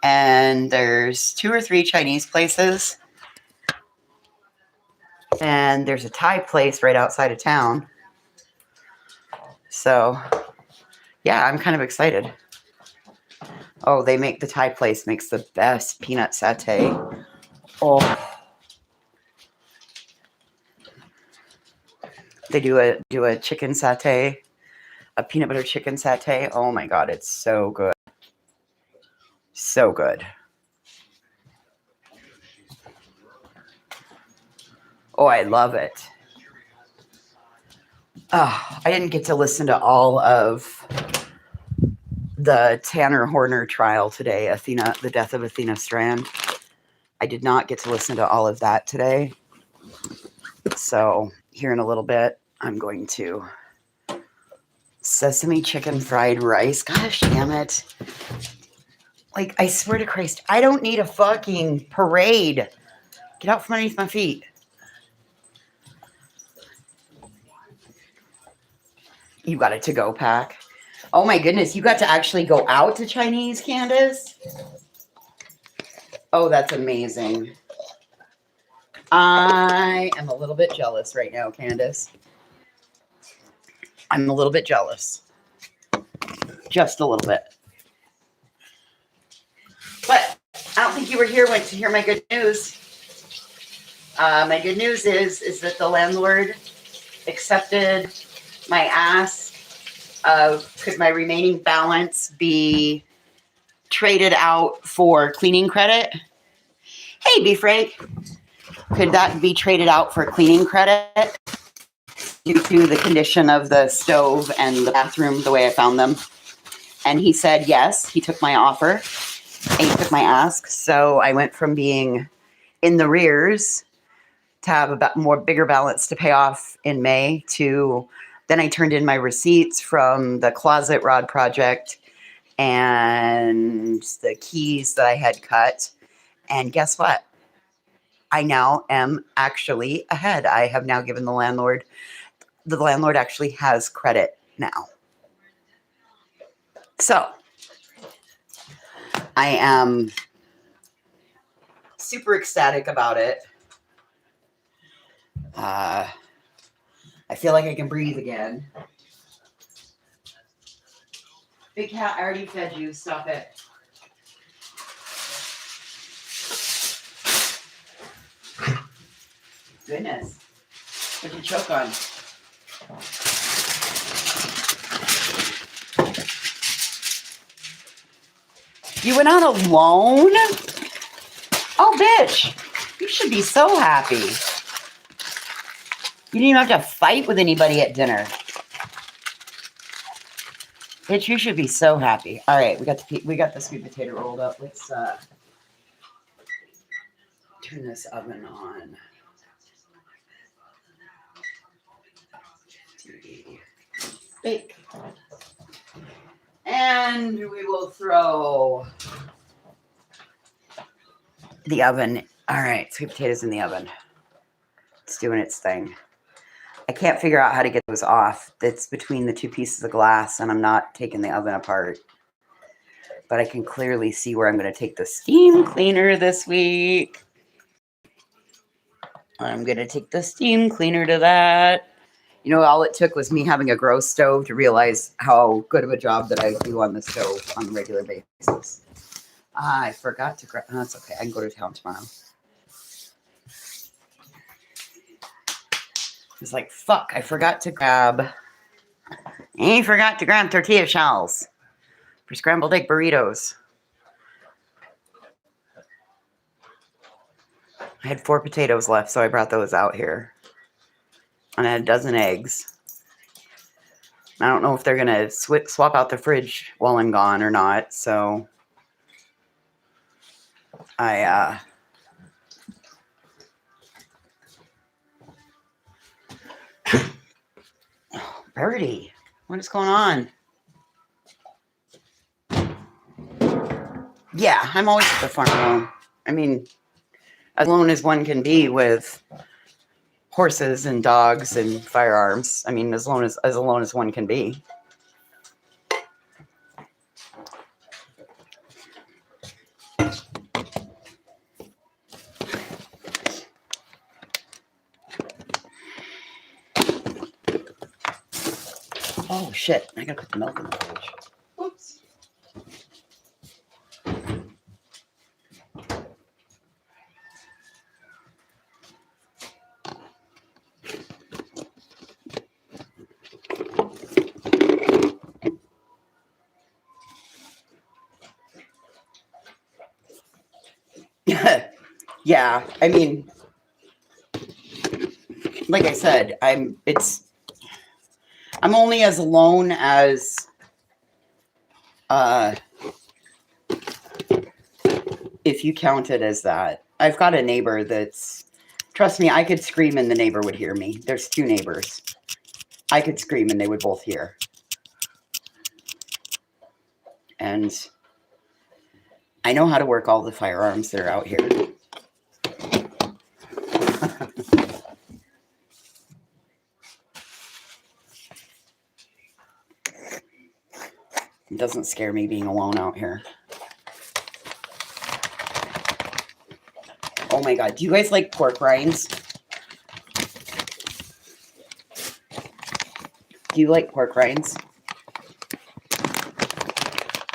A: And there's 2 or 3 Chinese places. And there's a Thai place right outside of town. So, yeah, I'm kind of excited. Oh, the Thai place makes the best peanut satay. Oh. They do a chicken satay, a peanut butter chicken satay. Oh my God, it's so good. So good. Oh, I love it. Oh, I didn't get to listen to all of the Tanner Horner trial today, the death of Athena Strand. I did not get to listen to all of that today. So here in a little bit, I'm going to sesame chicken fried rice. Gosh damn it. Like, I swear to Christ, I don't need a fucking parade. Get out from underneath my feet. You got a to-go pack. Oh my goodness, you got to actually go out to Chinese, Candace? Oh, that's amazing. I am a little bit jealous right now, Candace. I'm a little bit jealous. Just a little bit. But I don't think you were here to hear my good news. My good news is that the landlord accepted my ask of could my remaining balance be traded out for cleaning credit. Hey, B. Frank. Could that be traded out for cleaning credit due to the condition of the stove and the bathroom the way I found them? And he said yes. He took my offer. And he took my ask. So I went from being in the rears to have a bigger balance to pay off in May to then I turned in my receipts from the closet rod project and the keys that I had cut. And guess what? I now am actually ahead. I have now given the landlord actually has credit now. So I am super ecstatic about it. I feel like I can breathe again. Big Cat, I already fed you. Stop it. Goodness. What'd you choke on? You went out alone? Oh, bitch. You should be so happy. You didn't even have to fight with anybody at dinner. Bitch, you should be so happy. All right, we got the sweet potato rolled up. Let's turn this oven on. Bake. And we will throw the oven. All right, sweet potatoes in the oven. It's doing its thing. I can't figure out how to get those off. It's between the two pieces of glass, and I'm not taking the oven apart. But I can clearly see where I'm going to take the steam cleaner this week. I'm going to take the steam cleaner to that. You know, all it took was me having a grow stove to realize how good of a job that I do on the stove on a regular basis. I forgot to grab. Oh, that's okay. I can go to town tomorrow. It's like, fuck, I forgot to grab. I forgot to grab tortilla shells for scrambled egg burritos. I had 4 potatoes left, so I brought those out here. And I had a dozen eggs. I don't know if they're going to swap out the fridge while I'm gone or not, so I Birdie, what is going on? Yeah, I'm always at the farm alone. I mean, as alone as one can be with horses and dogs and firearms. I mean, as alone as one can be. Oh shit! I gotta put the milk in the fridge. Oops. Yeah, I mean, like I said, I'm only as alone as if you count it as that. I've got a neighbor that's, trust me, I could scream and the neighbor would hear me. There's 2 neighbors. I could scream and they would both hear. And I know how to work all the firearms that are out here. It doesn't scare me being alone out here. Oh my God. Do you guys like pork rinds? Do you like pork rinds?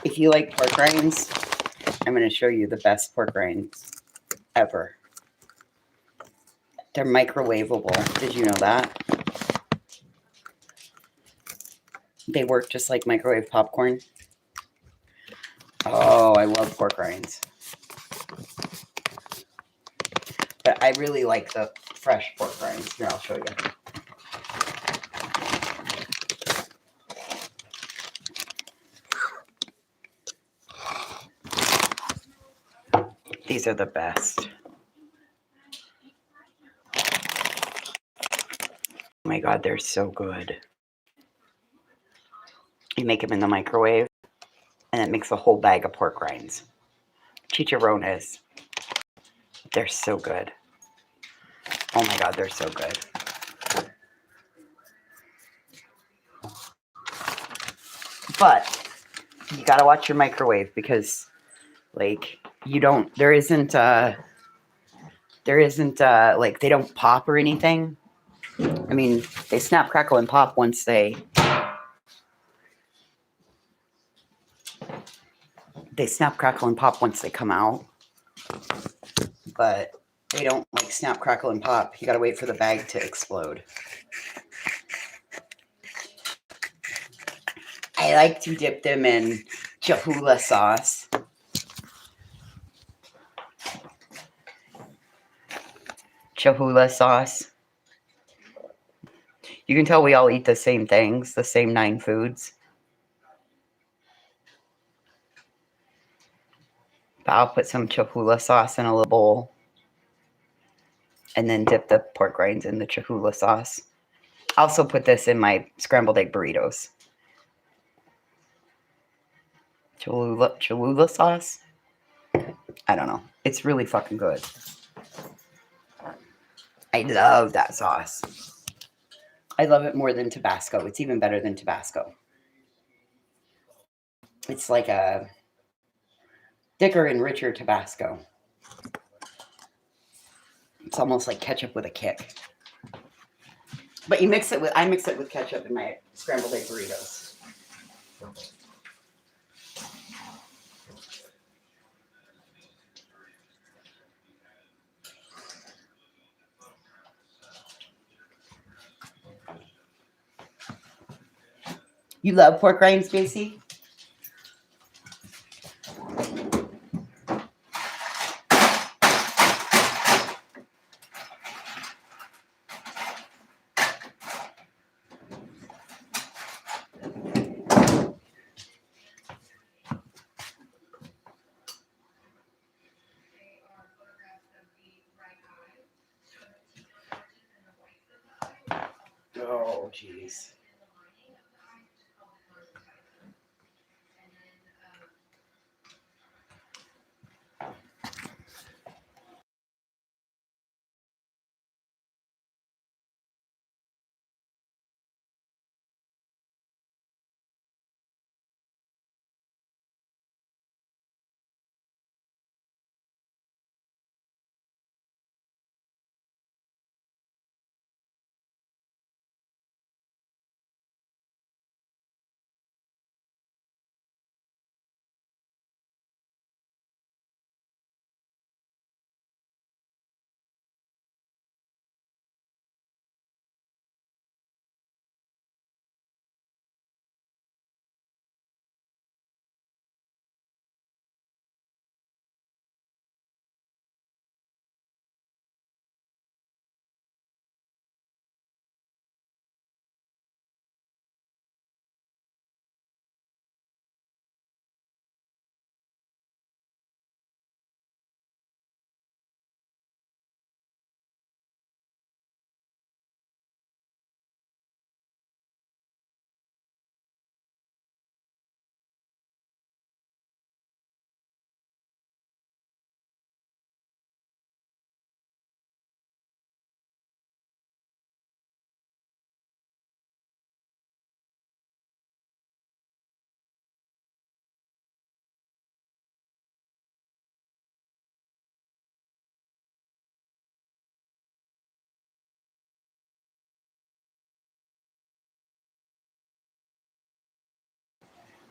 A: If you like pork rinds, I'm going to show you the best pork rinds ever. They're microwavable. Did you know that? They work just like microwave popcorn. Oh, I love pork rinds. But I really like the fresh pork rinds. Here, I'll show you. These are the best. Oh my God, they're so good. You make them in the microwave, and it makes a whole bag of pork rinds. Chicharrones. They're so good. Oh my God, they're so good. But you gotta watch your microwave because, like, there isn't like, they don't pop or anything. I mean, they snap, crackle, and pop once they snap, crackle, and pop once they come out. But they don't like snap, crackle, and pop. You gotta wait for the bag to explode. I like to dip them in Cholula sauce. Cholula sauce. You can tell we all eat the same things, the same 9 foods. But I'll put some Cholula sauce in a little bowl and then dip the pork rinds in the Cholula sauce. I also put this in my scrambled egg burritos. Cholula sauce. I don't know. It's really fucking good. I love that sauce. I love it more than Tabasco. It's even better than Tabasco. It's like a thicker and richer Tabasco. It's almost like ketchup with a kick. But I mix it with ketchup in my scrambled egg burritos. You love pork rinds, JC? Oh, jeez.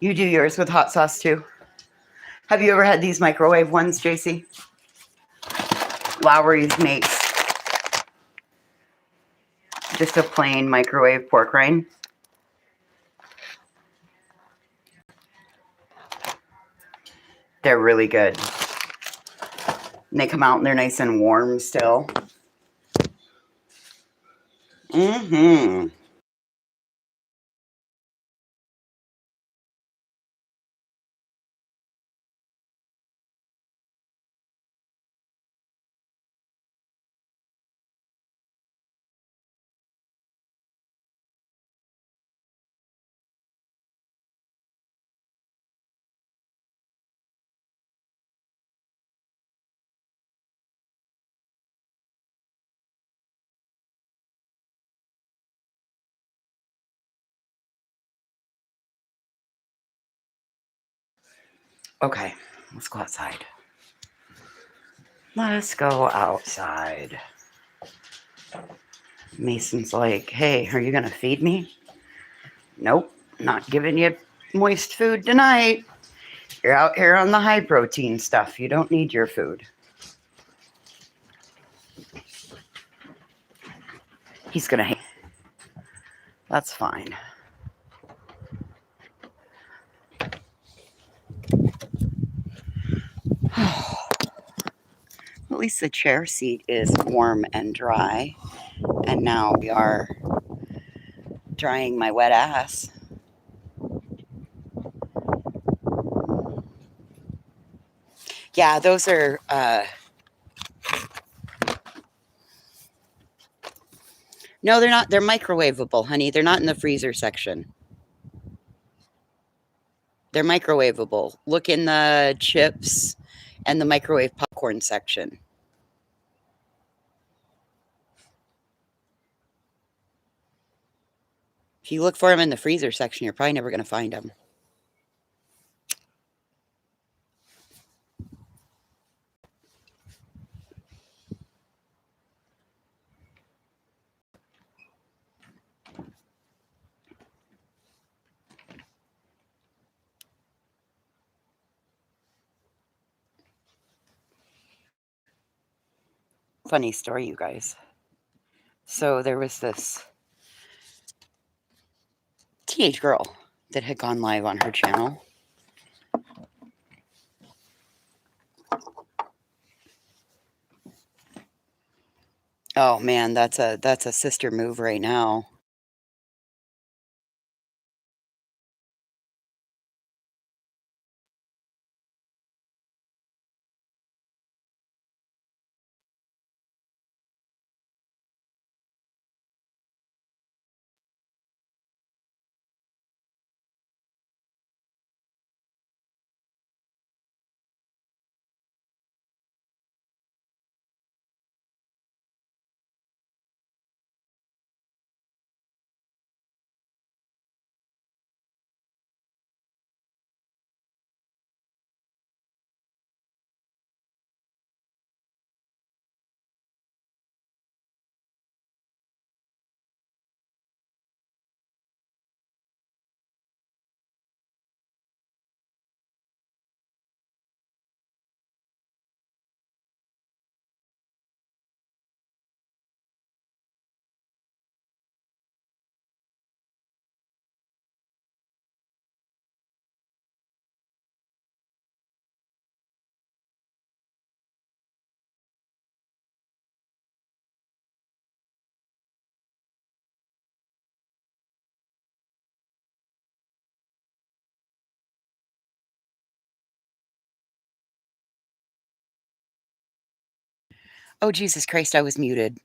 A: You do yours with hot sauce too? Have you ever had these microwave ones, JC? Lowry's makes just a plain microwave pork rind. They're really good. And they come out and they're nice and warm still. Mm-hmm. Okay, let's go outside. Let's go outside. Mason's like, hey, are you going to feed me? Nope, not giving you moist food tonight. You're out here on the high protein stuff. You don't need your food. He's going to hate. That's fine. At least the chair seat is warm and dry. And now we are drying my wet ass. Yeah, those are no, they're not. They're microwavable, honey. They're not in the freezer section. They're microwavable. Look in the chips and the microwave popcorn section. If you look for them in the freezer section, you're probably never going to find them. Funny story, you guys. So there was this teenage girl that had gone live on her channel. Oh man, that's a sister move right now. Oh, Jesus Christ, I was muted.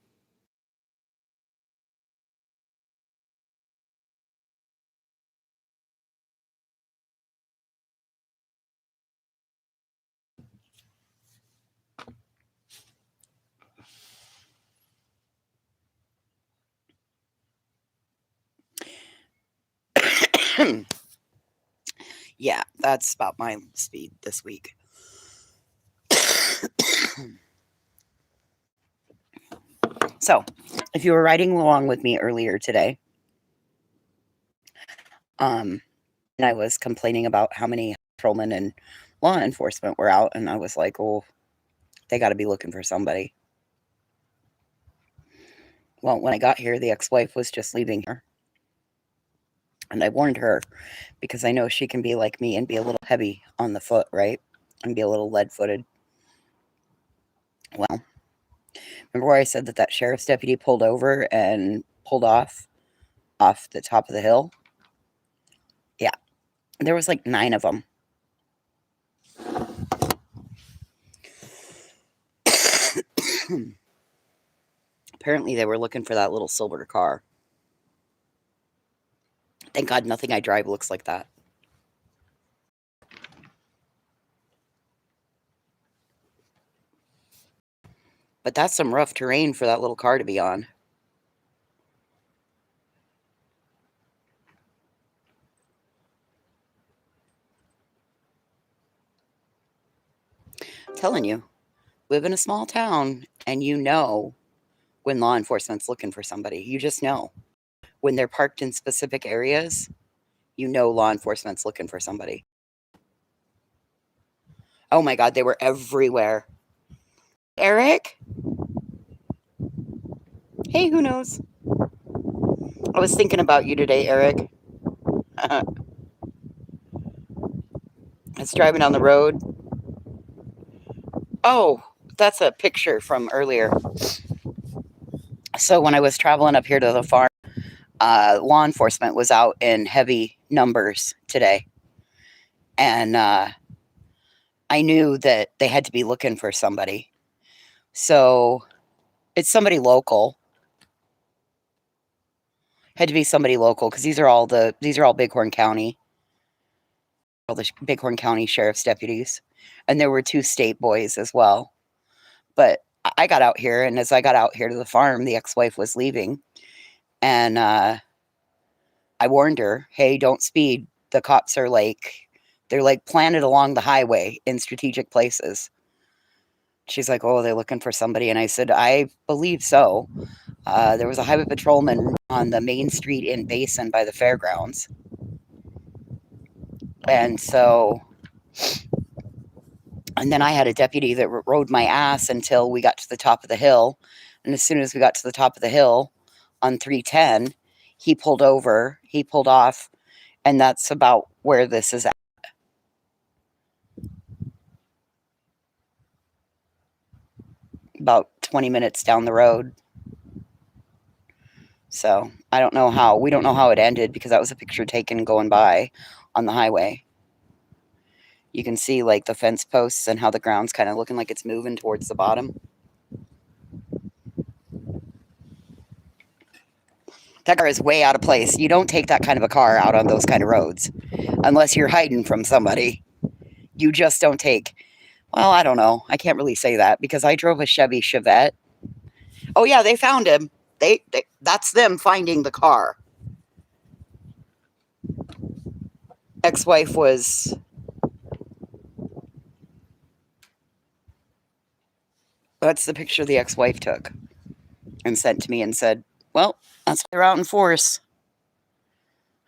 A: Yeah, that's about my speed this week. So, if you were riding along with me earlier today, and I was complaining about how many patrolmen and law enforcement were out, and I was like, oh, they got to be looking for somebody. Well, when I got here, the ex-wife was just leaving here. And I warned her because I know she can be like me and be a little heavy on the foot, right? And be a little lead-footed. Well, remember where I said that sheriff's deputy pulled over and pulled off the top of the hill? Yeah. There was like 9 of them. Apparently they were looking for that little silver car. Thank God nothing I drive looks like that. But that's some rough terrain for that little car to be on. I'm telling you, live in a small town and you know when law enforcement's looking for somebody. You just know. When they're parked in specific areas, you know law enforcement's looking for somebody. Oh my God, they were everywhere. Eric? Hey, who knows? I was thinking about you today, Eric. I was driving down the road. Oh, that's a picture from earlier. So when I was traveling up here to the farm, law enforcement was out in heavy numbers today. And I knew that they had to be looking for somebody. So it's somebody local. Had to be somebody local because these are all Bighorn County. all the Bighorn County Sheriff's deputies, and there were 2 state boys as well. But I got out here, and as I got out here to the farm, the ex-wife was leaving, and I warned her, "Hey, don't speed. The cops are they're like planted along the highway in strategic places." She's like, "Oh, they're looking for somebody," and I said, "I believe so. There was a highway patrolman on the main street in Basin by the fairgrounds." And so, and then I had a deputy that rode my ass until we got to the top of the hill. And as soon as we got to the top of the hill on 310, he pulled over, he pulled off, and that's about where this is at. About 20 minutes down the road. So I don't know how, we don't know how it ended because that was a picture taken going by on the highway. You can see like the fence posts and how the ground's kind of looking like it's moving towards the bottom. That car is way out of place. You don't take that kind of a car out on those kind of roads unless you're hiding from somebody. You just don't take, well, I don't know. I can't really say that because I drove a Chevy Chevette. Oh yeah, they found him. That's them finding the car. Ex-wife was, that's the picture the ex-wife took and sent to me and said, "Well, that's why they're out in force."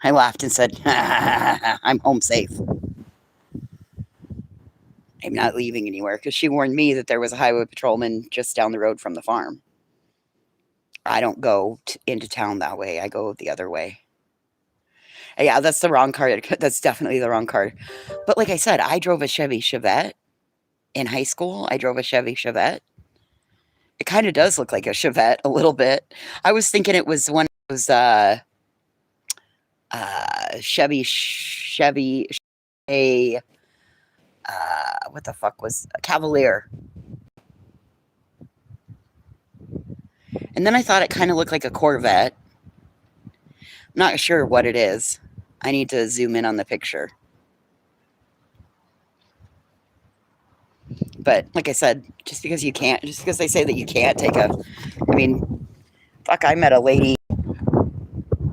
A: I laughed and said, "I'm home safe. I'm not leaving anywhere," because she warned me that there was a highway patrolman just down the road from the farm. I don't go into town that way. I go the other way. Yeah, that's the wrong card. That's definitely the wrong card. But like I said, I drove a Chevy Chevette in high school. I drove a Chevy Chevette. It kind of does look like a Chevette a little bit. I was thinking it was one of those Chevy, a what the fuck was a Cavalier. And then I thought it kind of looked like a Corvette. I'm not sure what it is. I need to zoom in on the picture. But like I said, just because they say that you can't take a, I mean, fuck, I met a lady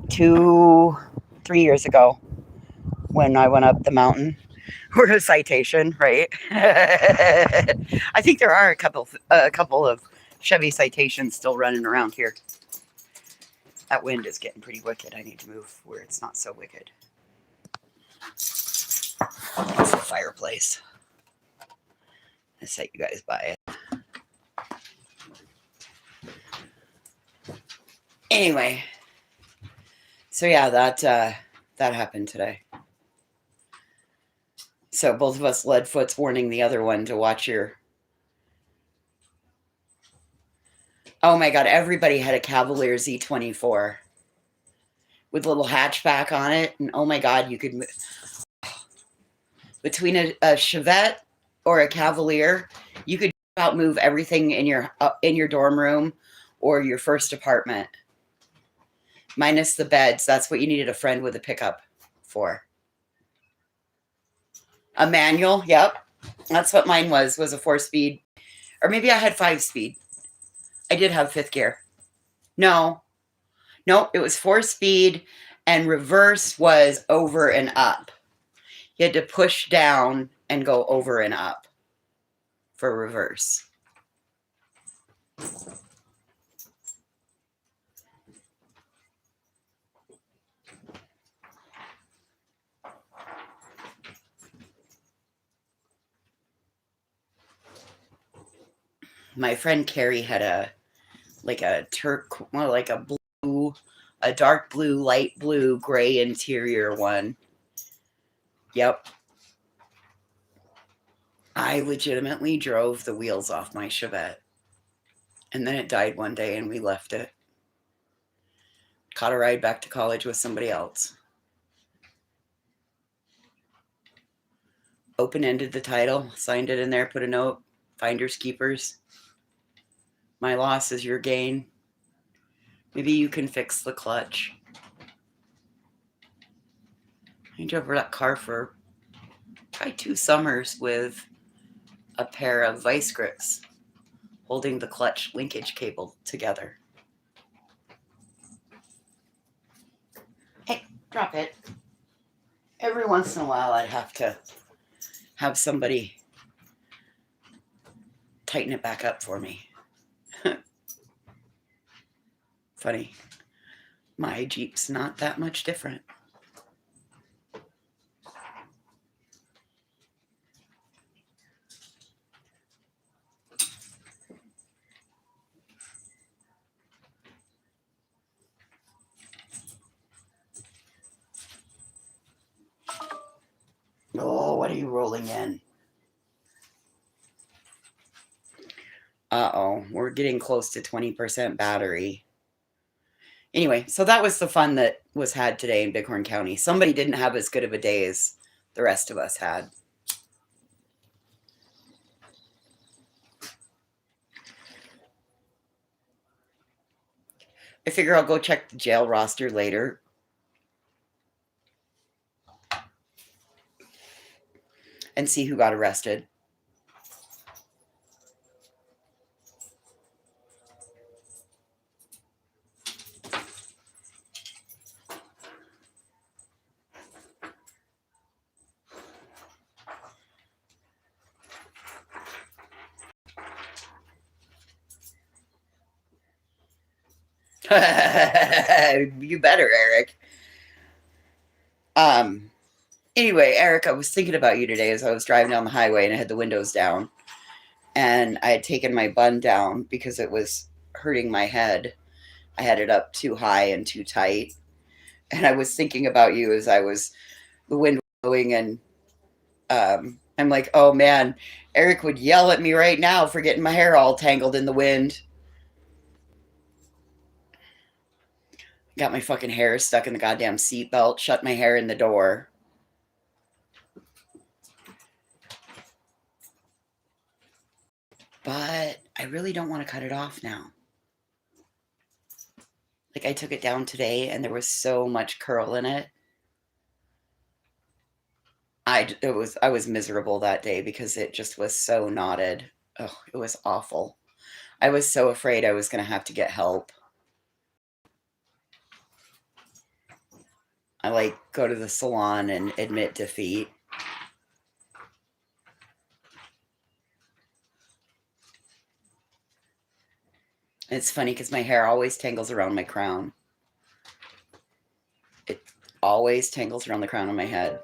A: 2-3 years ago when I went up the mountain for a citation, right? I think there are a couple of Chevy Citations still running around here. That wind is getting pretty wicked. I need to move where it's not so wicked. It's the fireplace. I set you guys by it. Anyway, so yeah, that happened today. So both of us Leadfoot's warning the other one to watch your. Oh my God! Everybody had a Cavalier Z24 with a little hatchback on it, and oh my God, you could between a Chevette or a Cavalier, you could outmove everything in your dorm room or your first apartment, minus the beds. That's what you needed a friend with a pickup for. A manual, yep. That's what mine was a 4-speed. Or maybe I had 5-speed. I did have 5th gear. No, it was 4-speed, and reverse was over and up. You had to push down and go over and up for reverse. My friend Carrie had a dark blue, light blue, gray interior one. Yep. I legitimately drove the wheels off my Chevette. And then it died one day and we left it. Caught a ride back to college with somebody else. Open-ended the title, signed it in there, put a note, finders keepers. My loss is your gain. Maybe you can fix the clutch. I drove that car for tried 2 summers with a pair of vice grips holding the clutch linkage cable together. Hey, drop it. Every once in a while, I'd have to have somebody tighten it back up for me. Funny. My Jeep's not that much different. Oh, what are you rolling in? Uh-oh, we're getting close to 20% battery. Anyway, so that was the fun that was had today in Bighorn County. Somebody didn't have as good of a day as the rest of us had. I figure I'll go check the jail roster later. And see who got arrested. You better, Eric. Anyway, Eric, I was thinking about you today as I was driving down the highway and I had the windows down. And I had taken my bun down because it was hurting my head. I had it up too high and too tight. And I was thinking about you as I was the wind blowing, and I'm like, oh man, Eric would yell at me right now for getting my hair all tangled in the wind. Got my fucking hair stuck in the goddamn seatbelt, shut my hair in the door. But I really don't want to cut it off now. Like, I took it down today and there was so much curl in it. I was miserable that day because it just was so knotted. Oh, it was awful. I was so afraid I was going to have to get help. I like go to the salon and admit defeat. It's funny because my hair always tangles around my crown. It always tangles around the crown of my head.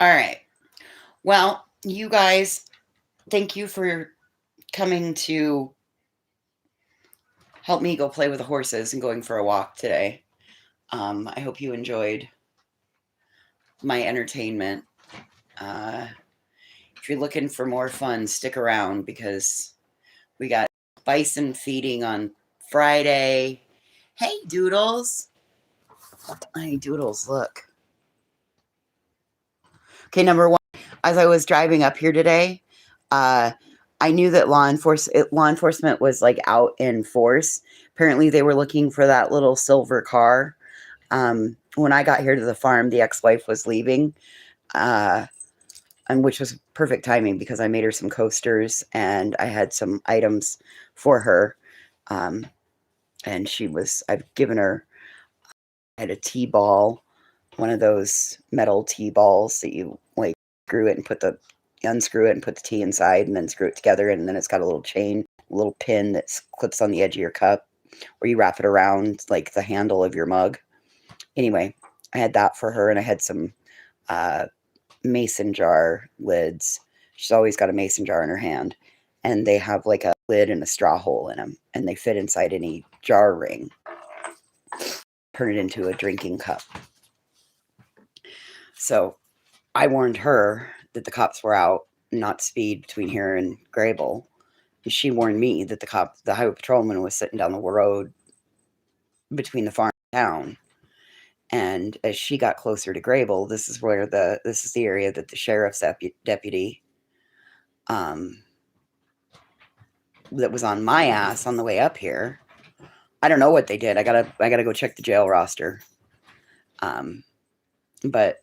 A: All right. Well, you guys, thank you for coming to help me go play with the horses and going for a walk today. I hope you enjoyed my entertainment. If you're looking for more fun, stick around because we got bison feeding on Friday. Hey, Doodles. Hey, Doodles, look. Okay, number one, as I was driving up here today, I knew that law enforcement was like out in force. Apparently, they were looking for that little silver car. When I got here to the farm, the ex-wife was leaving, and which was perfect timing because I made her some coasters and I had some items for her. And I've given her, I had a T-ball, one of those metal T-balls that you like unscrew it and put the tea inside and then screw it together. And then it's got a little chain, a little pin that clips on the edge of your cup, or you wrap it around like the handle of your mug. Anyway, I had that for her, and I had some mason jar lids. She's always got a mason jar in her hand, and they have like a lid and a straw hole in them, and they fit inside any jar ring. Turn it into a drinking cup. So I warned her that the cops were out, not to speed between here and Grable. She warned me that the highway patrolman was sitting down the road between the farm and town. And as she got closer to Grable, this is the area that the sheriff's deputy that was on my ass on the way up here I don't know what they did. I gotta go check the jail roster. But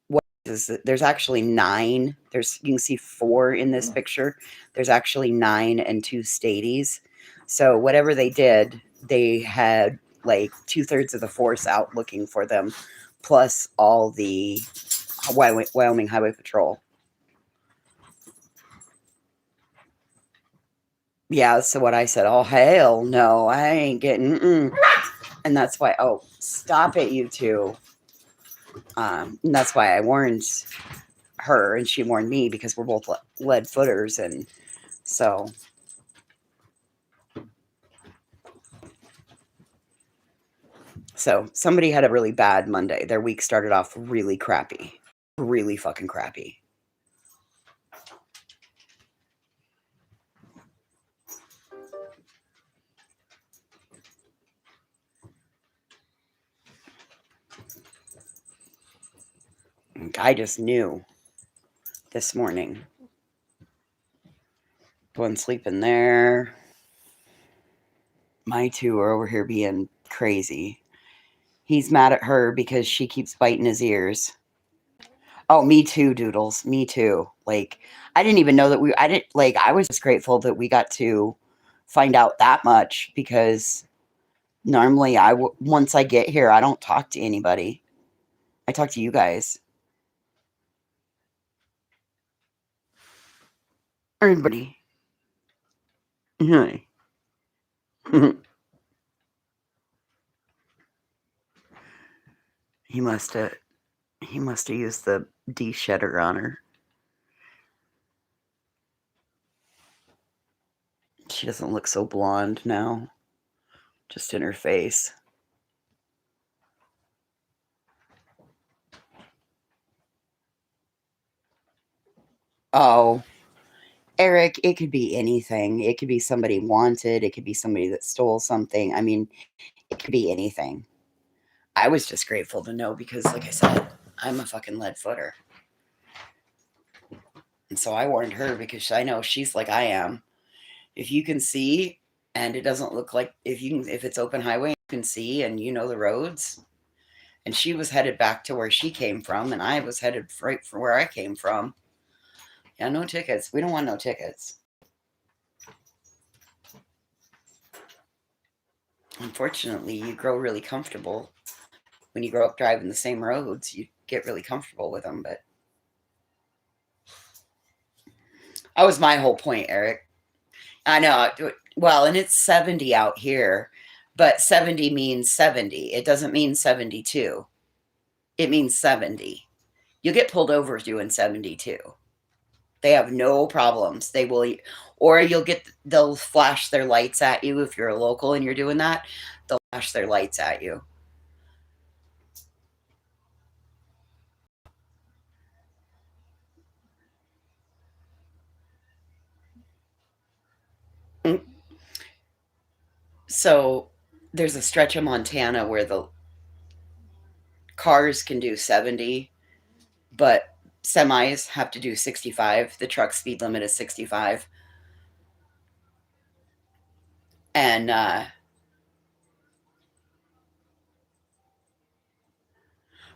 A: what is there's actually 9. You can see 4 in this picture. There's actually 9 and 2 stadies. So whatever they did, they had like 2/3 of the force out looking for them, plus all the Wyoming Highway Patrol. Yeah, so what I said, oh hell no, I ain't getting, and that's why. Oh, stop it, you two. And that's why I warned her, and she warned me because we're both lead footers, and so. So somebody had a really bad Monday. Their week started off really crappy, really fucking crappy. I just knew this morning. One sleeping there. My 2 are over here being crazy. He's mad at her because she keeps biting his ears. Oh, me too, Doodles. Me too. Like, I didn't even know that I was just grateful that we got to find out that much because normally once I get here, I don't talk to anybody. I talk to you guys. Everybody. Hi. He must have used the de-shedder on her. She doesn't look so blonde now. Just in her face. Oh, Eric, it could be anything. It could be somebody wanted. It could be somebody that stole something. I mean, it could be anything. I was just grateful to know because, like I said, I'm a fucking lead footer. And so I warned her because I know she's like I am. If you can see and it doesn't look like if it's open highway, you can see and you know the roads. And she was headed back to where she came from, and I was headed right for where I came from. Yeah, no tickets. We don't want no tickets. Unfortunately, you grow really comfortable. When you grow up driving the same roads, you get really comfortable with them. But that was my whole point, Eric. I know. Well, and it's 70 out here, but 70 means 70. It doesn't mean 72. It means 70. You'll get pulled over doing 72. They have no problems. They will, or they'll flash their lights at you if you're a local and you're doing that. They'll flash their lights at you. So there's a stretch of Montana where the cars can do 70, but semis have to do 65. The truck speed limit is 65. And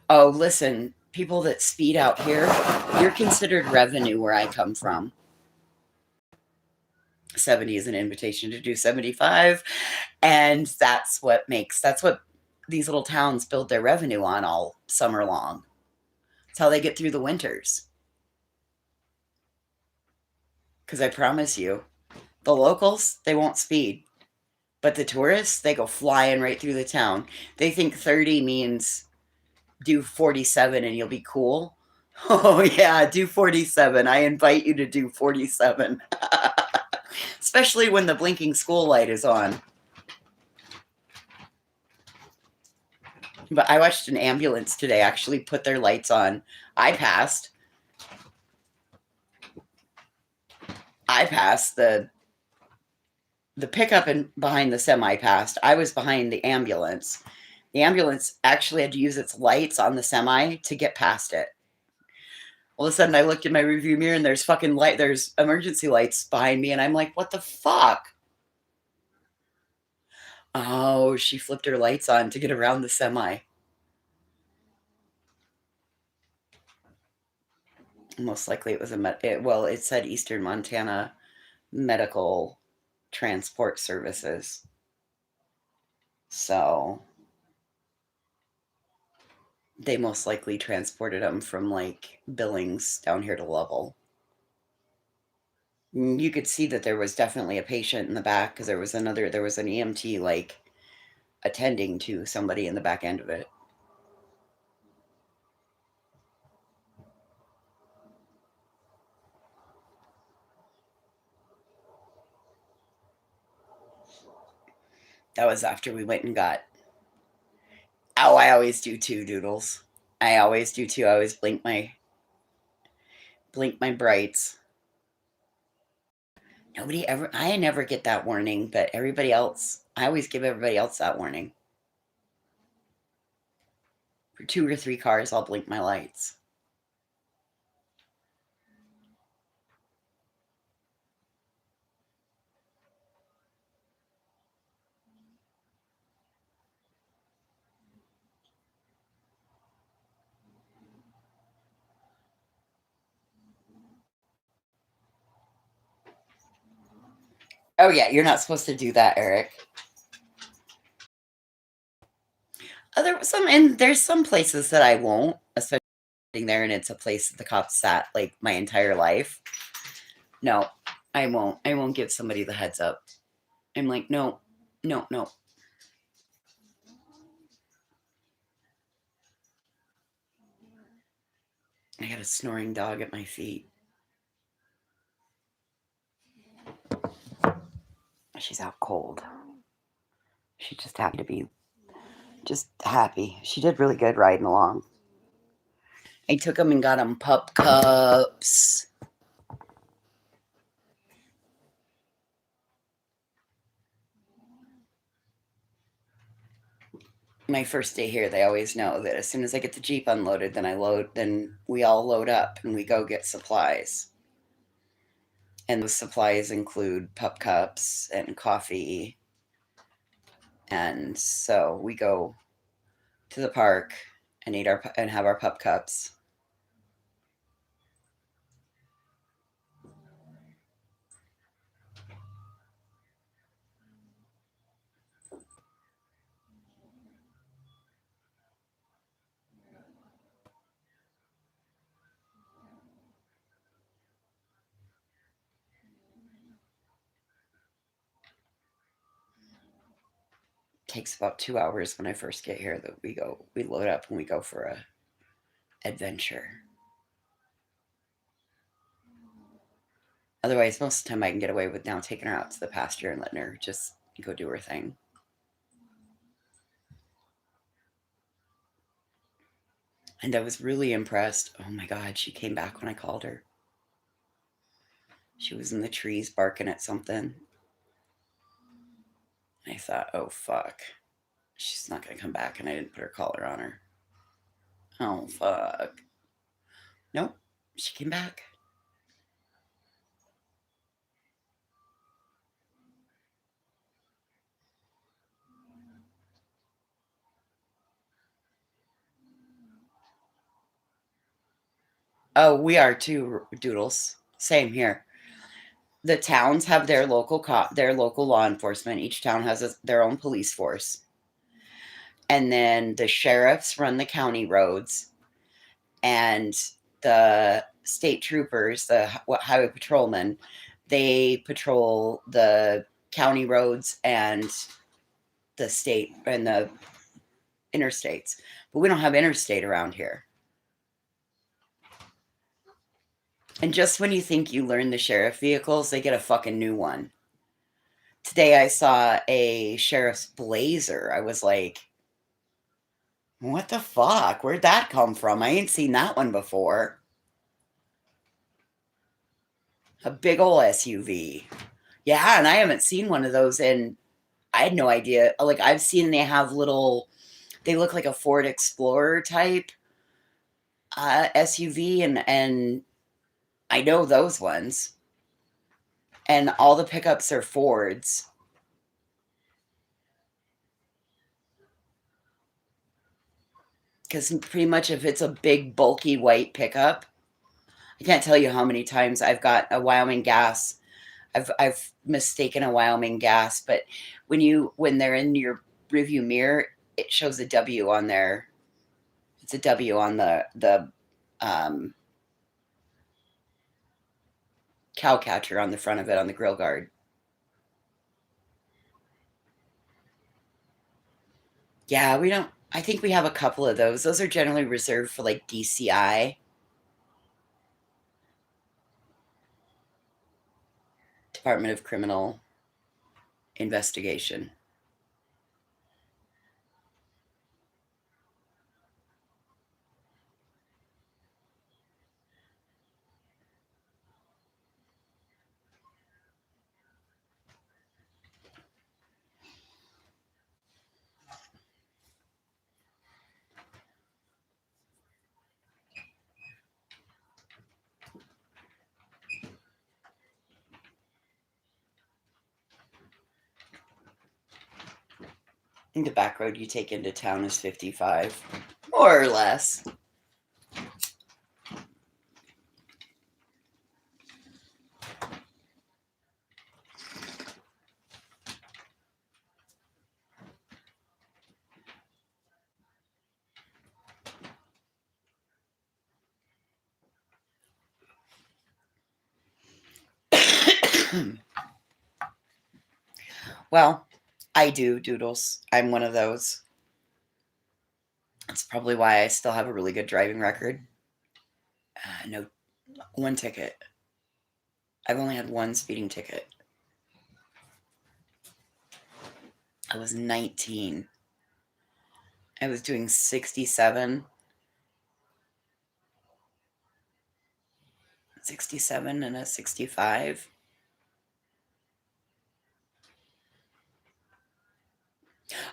A: oh, listen, people that speed out here, you're considered revenue where I come from. 70 is an invitation to do 75. And that's what these little towns build their revenue on all summer long. It's how they get through the winters. Because I promise you, the locals, they won't speed. But the tourists, they go flying right through the town. They think 30 means do 47 and you'll be cool. Oh, yeah, do 47. I invite you to do 47. Especially when the blinking school light is on. But I watched an ambulance today actually put their lights on. I passed. The pickup and behind the semi passed. I was behind the ambulance. The ambulance actually had to use its lights on the semi to get past it. All of a sudden, I looked in my rearview mirror and there's emergency lights behind me, and I'm like, what the fuck? Oh, she flipped her lights on to get around the semi. Most likely it was it said Eastern Montana Medical Transport Services. So they most likely transported them from like Billings down here to Lovell. You could see that there was definitely a patient in the back because there was an EMT like attending to somebody in the back end of it. That was after we went and got. Oh, I always do too, Doodles. I always do too. I always blink my brights. Nobody ever. I never get that warning, but everybody else. I always give everybody else that warning. For 2 or 3 cars, I'll blink my lights. Oh yeah, you're not supposed to do that, Eric. There's some places that I won't, especially there, and it's a place that the cops sat like my entire life. No, I won't. I won't give somebody the heads up. I'm like, no, no, no. I got a snoring dog at my feet. She's out cold. She's just happy to be just happy. She did really good riding along. I took him and got him pup cups. My first day here, they always know that as soon as I get the Jeep unloaded, then we all load up and we go get supplies. And those supplies include pup cups and coffee. And so we go to the park and have our pup cups. Takes about 2 hours when I first get here that we load up and we go for a adventure. Otherwise, most of the time I can get away with now taking her out to the pasture and letting her just go do her thing. And I was really impressed. Oh my God, she came back when I called her. She was in the trees barking at something. I thought, oh fuck. She's not going to come back, and I didn't put her collar on her. Oh fuck. Nope, she came back. Oh, we are too, Doodles. Same here. The towns have their local law enforcement. Each town has their own police force. And then the sheriffs run the county roads, and the state troopers, the highway patrolmen, they patrol the county roads and the state and the interstates. But we don't have interstate around here. And just when you think you learn the sheriff vehicles, they get a fucking new one. Today I saw a sheriff's Blazer. I was like, what the fuck? Where'd that come from? I ain't seen that one before. A big ol' SUV. Yeah, and I haven't seen one of those in, I had no idea. Like, I've seen they have they look like a Ford Explorer type SUV, and I know those ones. And all the pickups are Fords. because pretty much if it's a big, bulky white pickup, I can't tell you how many times I've got a Wyoming Gas. I've mistaken a Wyoming Gas, but when they're in your review mirror, it shows a W on there. It's a W on the cow catcher on the front of it on the grill guard. Yeah, we don't. I think we have a couple of those. Those are generally reserved for like DCI, Department of Criminal Investigation. I think the back road you take into town is 55, more or less. Well, I do, Doodles. I'm one of those. That's probably why I still have a really good driving record. No, one ticket. I've only had one speeding ticket. I was 19. I was doing 67. 67 and a 65.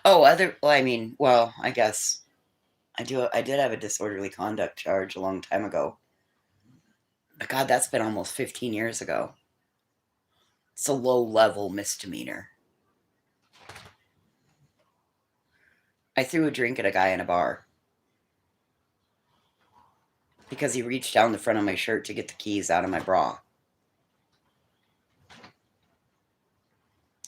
A: Oh, I guess I did have a disorderly conduct charge a long time ago. But God, that's been almost 15 years ago. It's a low-level misdemeanor. I threw a drink at a guy in a bar because he reached down the front of my shirt to get the keys out of my bra.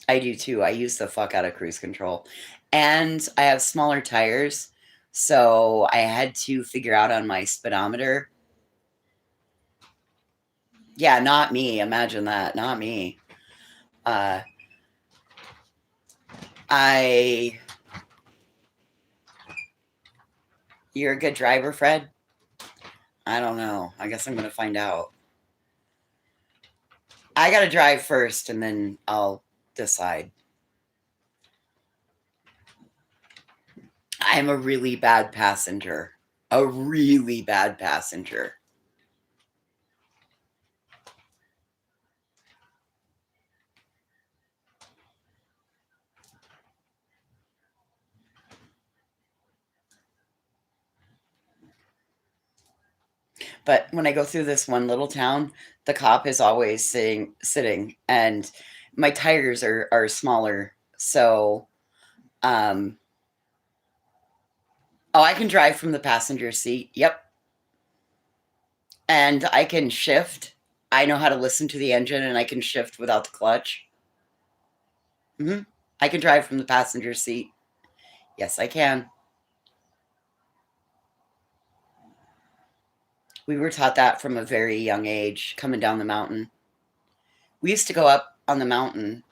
A: I do too. I use the fuck out of cruise control. And I have smaller tires, so I had to figure out on my speedometer. Yeah, not me. Imagine that. Not me. You're a good driver, Fred? I don't know. I guess I'm going to find out. I got to drive first and then I'll decide. I'm a really bad passenger. A really bad passenger. But when I go through this one little town, the cop is always sitting, and my tires are smaller. So, oh, I can drive from the passenger seat. Yep. And I can shift. I know how to listen to the engine, and I can shift without the clutch. I can drive from the passenger seat. Yes, I can. We were taught that from a very young age, coming down the mountain. We used to go up on the mountain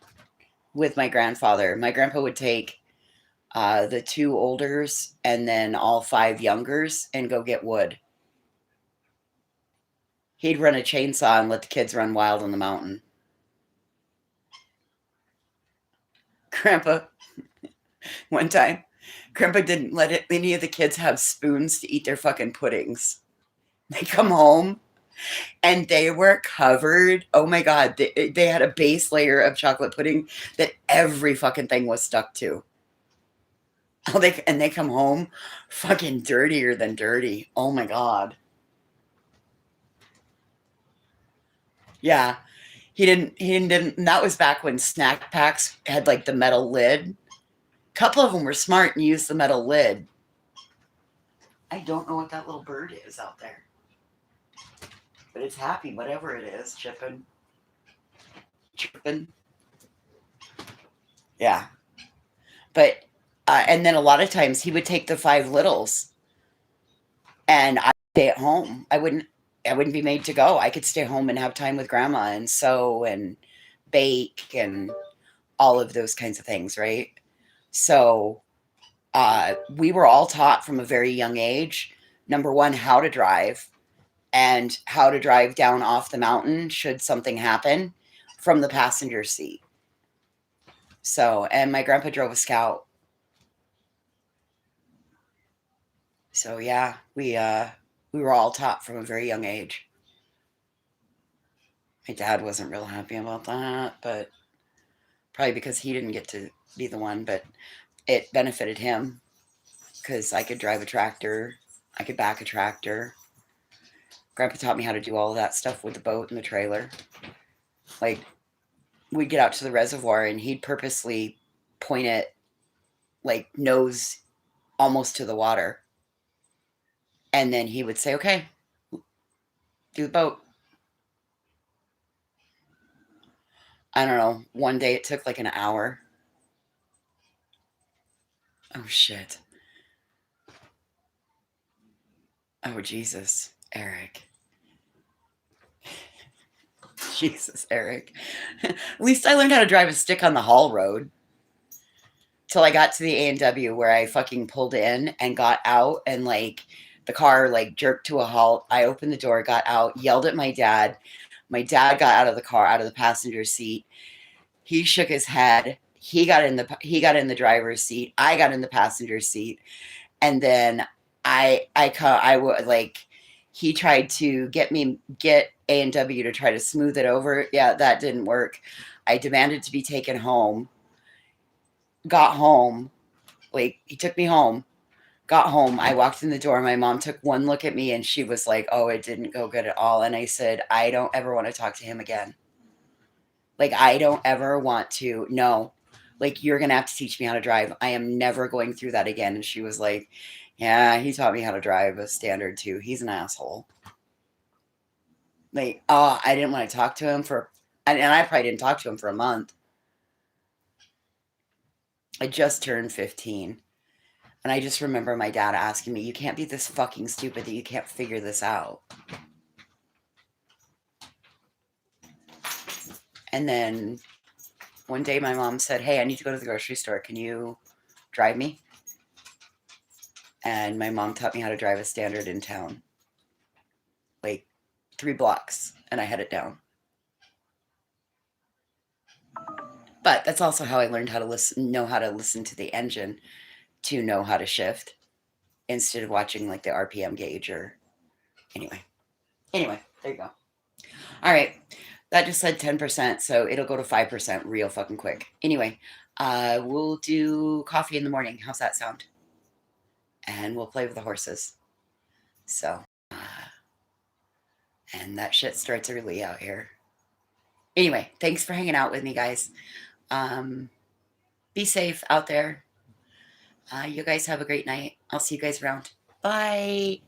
A: with my grandfather. My grandpa would take the 2 olders and then all 5 youngers and go get wood. He'd run a chainsaw and let the kids run wild on the mountain. One time, Grandpa didn't let any of the kids have spoons to eat their fucking puddings. They come home and they were covered. Oh my God. They had a base layer of chocolate pudding that every fucking thing was stuck to. Oh, they come home fucking dirtier than dirty. Oh my God. Yeah. He didn't, and that was back when snack packs had like the metal lid. A couple of them were smart and used the metal lid. I don't know what that little bird is out there, but it's happy, whatever it is, chipping, chirping. Yeah. But, and then a lot of times he would take the five littles and I'd stay at home. I wouldn't be made to go. I could stay home and have time with grandma and sew and bake and all of those kinds of things, right? So we were all taught from a very young age, number one, how to drive and how to drive down off the mountain should something happen from the passenger seat. So, and my grandpa drove a Scout. So yeah, we were all taught from a very young age. My dad wasn't real happy about that, but probably because he didn't get to be the one, but it benefited him because I could drive a tractor, I could back a tractor. Grandpa taught me how to do all of that stuff with the boat and the trailer. Like, we'd get out to the reservoir and he'd purposely point it like nose almost to the water. And then he would say, okay, do the boat. I don't know. One day it took like an hour. Oh, shit. Oh, Jesus, Eric. Jesus, Eric. At least I learned how to drive a stick on the haul road till I got to the A&W where I fucking pulled in and got out and like the car like jerked to a halt. I opened the door, got out, yelled at my dad. My dad got out of the car, out of the passenger seat. He shook his head. He got in the driver's seat. I got in the passenger seat. And then I would like he tried to get A&W to try to smooth it over. Yeah, that didn't work. I demanded to be taken home. Got home. Like, he took me home. Got home. I walked in the door. My mom took one look at me and she was like, "Oh, it didn't go good at all." And I said, "I don't ever want to talk to him again. Like, I don't ever want to. No. Like, you're going to have to teach me how to drive. I am never going through that again." And she was like, "Yeah, he taught me how to drive a standard too. He's an asshole." Like, oh, I didn't want to talk to him and I probably didn't talk to him for a month. I just turned 15. And I just remember my dad asking me, "You can't be this fucking stupid that you can't figure this out." And then one day my mom said, "Hey, I need to go to the grocery store. Can you drive me?" And my mom taught me how to drive a standard in town. Like 3 blocks, and I had it down. But that's also how I learned how to know how to listen to the engine to know how to shift instead of watching like the RPM gauge or anyway. Anyway, there you go. All right. That just said 10%, so it'll go to 5% real fucking quick. Anyway, we'll do coffee in the morning. How's that sound? And we'll play with the horses. So, and that shit starts early out here. Anyway, thanks for hanging out with me, guys. Be safe out there. You guys have a great night. I'll see you guys around. Bye.